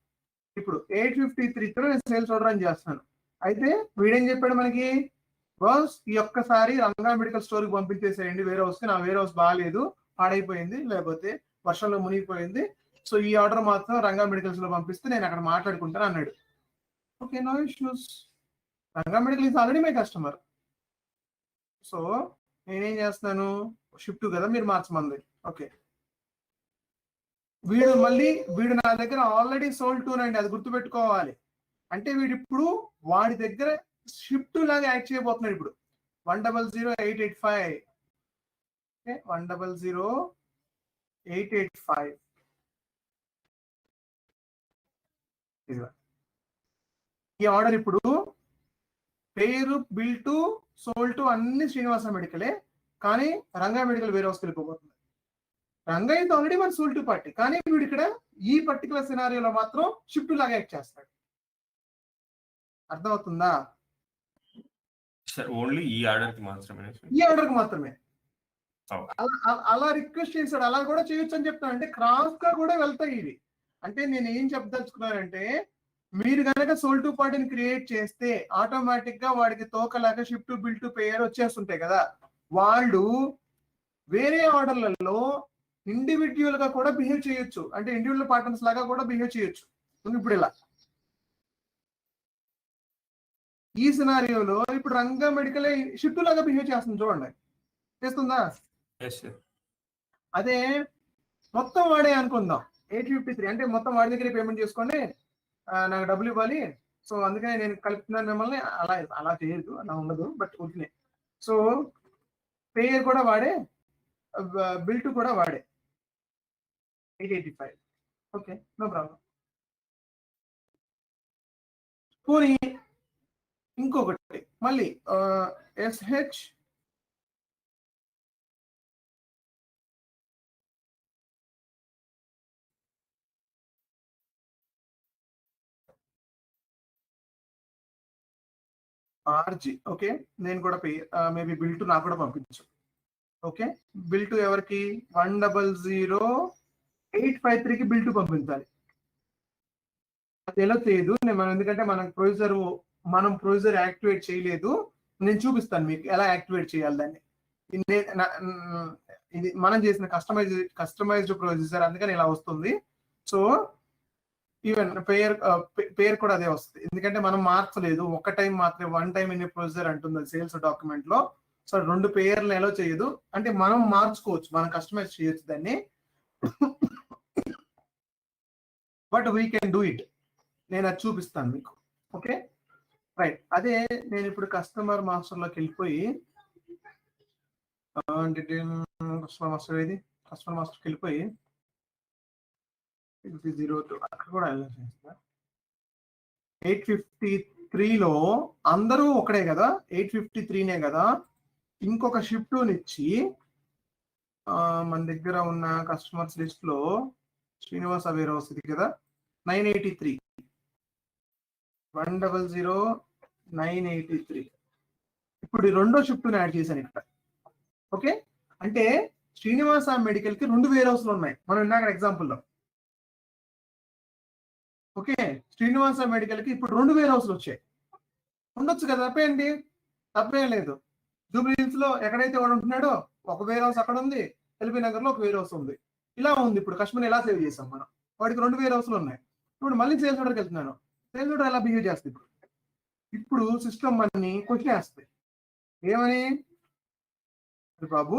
ఇప్పుడు 853తో నేను సేల్స్ ఆర్డర్ అని చేస్తున్నాను. అయితే వీడేం చెప్పాడు మనకి, బాస్ ఈ ఒక్కసారి రంగా మెడికల్ స్టోర్కి పంపించేసేయండి వేరే హౌస్కి, నా వేరే హౌస్ బాగాలేదు, పాడైపోయింది, లేకపోతే వర్షంలో మునిగిపోయింది, సో ఈ ఆర్డర్ మాత్రం రంగా మెడికల్స్ లో పంపిస్తే నేను అక్కడ మాట్లాడుకుంటాను అన్నాడు. Okay, no issues. Ranga medical is already my customer. So నేనేం చేస్తున్నాను, షిఫ్ట్ కదా మీరు మార్చమంది. ఓకే, వీడు నా దగ్గర ఆల్రెడీ సోల్డ్ 2 అండి, అది గుర్తుపెట్టుకోవాలి. అంటే వీడు ఇప్పుడు వాడి దగ్గర షిఫ్ట్ లాగా యాక్ట్ చేయబోతున్నాడు. ఇప్పుడు 1000885, 1000885 ఈ ఆర్డర్ ఇప్పుడు పేరు, బిల్ టు, సోల్డ్ టు అన్ని శ్రీనివాస మెడికలే, కానీ రంగా మెడికల్ వేరే హౌస్కి వెళ్ళిపోతుంది. రంగా అయితే ఆల్రెడీ మన సోల్డ్ టు పార్టీ, కానీ వీడు ఇక్కడ ఈ పర్టికులర్ సినారియోలో మాత్రం షిఫ్ట్ లాగా యాక్ట్ చేస్తాడు. అర్థమవుతుందా? సార్ ఓన్లీ ఈ ఆర్డర్ కి మాత్రమే. ఈ ఆర్డర్ కి మాత్రమే. అలా రిక్వెస్ట్ చేశాడు, అలా కూడా చేయొచ్చు అని చెప్తాను. అంటే క్రాస్ గా కూడా వెళ్తాయి ఇవి. అంటే నేను ఏం చెప్పదలుచుకున్నానంటే, మీరు కనుక సోల్డ్ టు పార్టీని క్రియేట్ చేస్తే ఆటోమేటిక్ గా వాడికి తోకలాగా షిఫ్ట్, బిల్ టు, పేయర్ వచ్చేస్తుంటాయి కదా. వాళ్ళు వేరే ఆర్డర్లలో ఇండివిజువల్ గా కూడా బిహేవ్ చేయొచ్చు, అంటే ఇండివిజువల్ పార్ట్నర్స్ లాగా కూడా బిహేవ్ చేయొచ్చు. ఇప్పుడు ఇలా ఈ సినారియోలో ఇప్పుడు రంగా మెడికల్ షిఫ్ట్ లాగా బిహేవ్ చేస్తుంది, చూడండి, చేస్తుందా? అదే మొత్తం వాడే అనుకుందాం 853, అంటే మొత్తం వాడి దగ్గర పేమెంట్ చేసుకొని నాకు డబ్బులు ఇవ్వాలి. సో అందుకని నేను కలుపుతున్నాను మిమ్మల్ని. అలా చేయదు, అలా ఉండదు, బట్ ఊరికే. సో పేయర్ కూడా వాడే, బిల్ టు కూడా వాడే, 885. Okay, no problem. పోనీ ఇంకొకటి మళ్ళీ SH RG. ఓకే, నేను కూడా మేబీ బిల్ టు నాకు కూడా పంపించు. ఓకే, బిల్ టు ఎవరికి? 1000853కి బిల్ టు పంపించాలి. అది ఎలా చేయదు ఎందుకంటే మనం ప్రొసీజర్ యాక్టివేట్ చేయలేదు. నేను చూపిస్తాను మీకు ఎలా యాక్టివేట్ చేయాలి దాన్ని. ఇది మనం చేసిన కస్టమైజ్డ్ ప్రొసీజర్, అందుకని ఇలా వస్తుంది. సో ఈవెన్ పేరు కూడా అదే వస్తుంది, ఎందుకంటే మనం మార్చలేదు. ఒక టైం మాత్రమే, వన్ టైం ఇన్ ప్రొసీజర్ అంటుంది సేల్స్ డాక్యుమెంట్ లో. సో 2 పేర్లు ఎలా చేయదు, అంటే మనం మార్చుకోవచ్చు, మనం కస్టమైజ్ చేయొచ్చు దాన్ని, but we can do it. నేను అది చూపిస్తాను మీకు. Okay, right. అదే నేను ఇప్పుడు కస్టమర్ మాస్టర్లోకి వెళ్ళిపోయి కస్టమర్ మాస్టర్కి వెళ్ళిపోయి 02 అక్కడ కూడా 853లో అందరూ ఒకడే కదా, 853నే కదా. ఇంకొక షిఫ్ట్ ఇచ్చి మన దగ్గర ఉన్న కస్టమర్స్ లిస్ట్ లో శ్రీనివాస వేరే వస్తుంది కదా, 983, 100,983. ఇప్పుడు ఈ రెండో షిఫ్ట్ యాడ్ చేశాను ఇక్కడ. ఓకే, అంటే శ్రీనివాస మెడికల్ కి 2 వేర్ హౌస్లు ఉన్నాయి మనం ఇందాక ఎగ్జాంపుల్లో. ఓకే, శ్రీనివాస మెడికల్ కి ఇప్పుడు 2 వేర్ హౌస్లు వచ్చాయి. ఉండొచ్చు కదా, తప్పేంటి? తప్పేం లేదు. జూబ్లీ హిల్స్ లో ఎక్కడైతే వాడు ఉంటున్నాడో ఒక వేర్ హౌస్ అక్కడ ఉంది, ఎల్బీ నగర్ లో ఒక వేర్ హౌస్ ఉంది. ఇలా ఉంది. ఇప్పుడు కస్టమర్ ఎలా సేవ్ చేసాం మనం, వాడికి 2 వేర్ హౌస్లు ఉన్నాయి. ఇప్పుడు మళ్ళీ సేల్స్ ఆర్డర్కి వెళ్తున్నాను, సేల్స్ ఆర్డర్ ఎలా బిహేవ్ చేస్తుంది? ఇప్పుడు సిస్టమ్ అన్ని క్వశ్చన్ వేస్తాయి, ఏమని? బాబు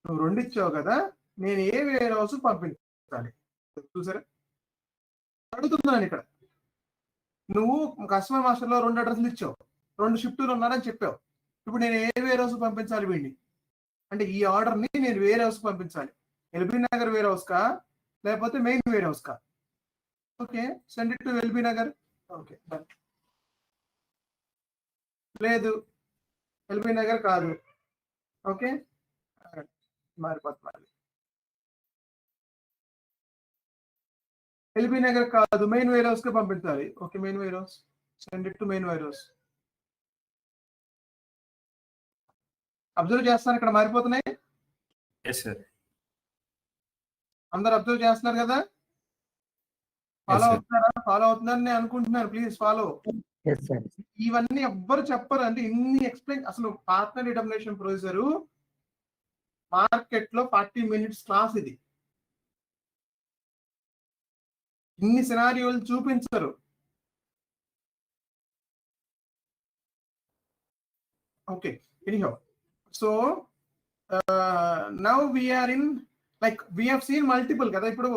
నువ్వు 2 ఇచ్చావు కదా, నేను ఏ వేర్ హౌస్ పంపించాలి? చూసారా, అడుగుతున్నాను ఇక్కడ. నువ్వు కస్టమర్ మాస్టర్ లో 2 అడ్రస్లు ఇచ్చావు, 2 షిఫ్ట్లు ఉన్నారని చెప్పావు. ఇప్పుడు నేను ఏ వేర్ హౌస్ పంపించాలి వీడిని? అంటే ఈ ఆర్డర్ ని నేను వేర్ హౌస్ పంపించాలి. ఎల్బీ నగర్ వేర్ హౌస్ కా, లేకపోతే మెయిన్ వేర్ హౌస్ కా? Okay, send it to LB Nagar. Okay, లేదు ఎల్బీ నగర్ కాదు. ఓకే, మారిపోతుంది. ఎల్బీ నగర్ కాదు, మెయిన్ వేర్ హౌస్ కి పంపించాలి. Okay, main warehouse, send it to main warehouse. Observe చేస్తాను, ఇక్కడ మారిపోతున్నాయి. అందరు అబ్జర్వ్ చేస్తున్నారు కదా? ఫాలో అవుతున్నారా? ఫాలో అవుతున్నారని నేను అనుకుంటున్నాను. Please follow. ఇవన్నీ ఎవ్వరు చెప్పరు, అంటే ఇన్ని ఎక్స్ప్లెయిన్. అసలు పార్ట్నర్ డిటర్మినేషన్ ప్రొసీజర్ మార్కెట్ లో 40 minutes క్లాస్ ఇది. ఇన్ని సినారియోలు చూపించరు. Okay, anyhow, so now we're in like we have seen multiple కదా. ఇప్పుడు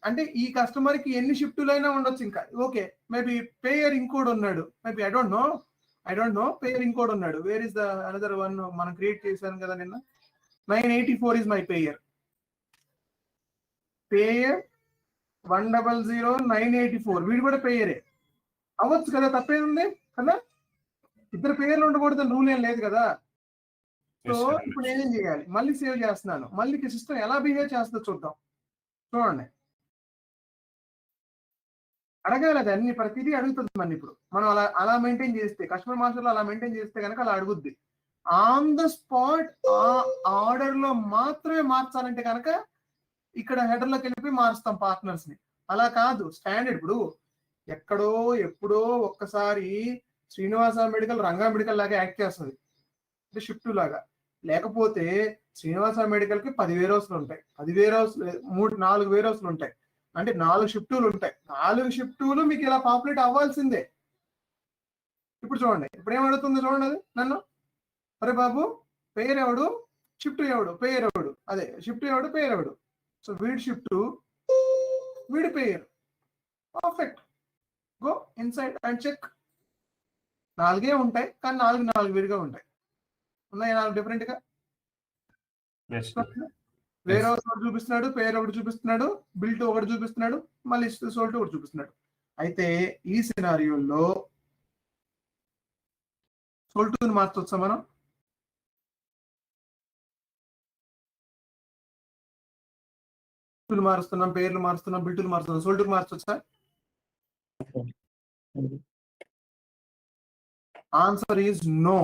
అంటే ఈ కస్టమర్ కి ఎన్ని షిఫ్టులు అయినా ఉండొచ్చు. ఇంకా ఓకే, మేబీ పేయర్ ఇంకోటి ఉన్నాడు, maybe I don't know payer ఇంకోటి ఉన్నాడు. Where is the another one? మనం క్రియేట్ చేశాను కదా నిన్న. 984 is my payer. Payer 100,984 వీడు కూడా పేయరే అవ్వచ్చు కదా, తప్పేముంది కదా. ఇద్దరు పేర్లు ఉండకూడదు రూల్ ఏం లేదు కదా. సో ఇప్పుడు నేనేం చేయాలి? మళ్ళీ సేవ్ చేస్తున్నాను. మళ్ళీ సిస్టమ్ ఎలా బిహేవ్ చేస్తుందో చూద్దాం. చూడండి, అడగాలి అది, అన్ని ప్రతిదీ అడుగుతుంది మన. ఇప్పుడు మనం అలా మెయింటైన్ చేస్తే, కస్టమర్ మాస్టర్లో అలా మెయింటైన్ చేస్తే కనుక అలా అడుగుద్ది. ఆన్ ద స్పాట్ ఆ ఆర్డర్ లో మాత్రమే మార్చాలంటే కనుక ఇక్కడ హెడర్ లోకి వెళ్ళి మారుస్తాం పార్ట్నర్స్ ని. అలా కాదు, స్టాండర్డ్. ఇప్పుడు ఎక్కడో ఎప్పుడో ఒక్కసారి శ్రీనివాస మెడికల్ రంగా మెడికల్ లాగా యాక్ట్ చేస్తుంది, అంటే షిఫ్ట్ లాగా. లేకపోతే శ్రీనివాస మెడికల్ కి 10 వేర్ హౌస్లు ఉంటాయి, 10 వేర్ హౌస్ 4 వేర్ హౌస్లు ఉంటాయి, అంటే 4 షిఫ్టులు ఉంటాయి. 4 షిఫ్టులు మీకు ఇలా పాపులేట్ అవ్వాల్సిందే. ఇప్పుడు చూడండి, ఇప్పుడు ఏమడుగుతుంది చూడండి అది నన్ను. అరే బాబు, పేరు ఎవడు, షిఫ్ట్ ఎవడు, పేరు ఎవడు, అదే షిఫ్ట్ ఎవడు, పేరు ఎవడు. సో వీడి షిఫ్ట్, వీడి పేరు. Perfect. Go inside and check. 4 ఉంటాయి, కానీ 4 విడిగా ఉంటాయి. ఉన్నాయి 4 డిఫరెంట్ గా. వేరే ఒకటి చూపిస్తున్నాడు, పేరు ఒకటి చూపిస్తున్నాడు, బిల్ట్ ఒకటి చూపిస్తున్నాడు, మళ్ళీ సోల్ట్ ఒకటి చూపిస్తున్నాడు. అయితే ఈ సినారియోలో సోల్ట్ మార్చొచ్చా మనం? మారుస్తున్నాం, పేర్లు మారుస్తున్నాం, బిల్టులు మారుస్తున్నాం, సోల్ట్ మార్చొచ్చా? Answer is no.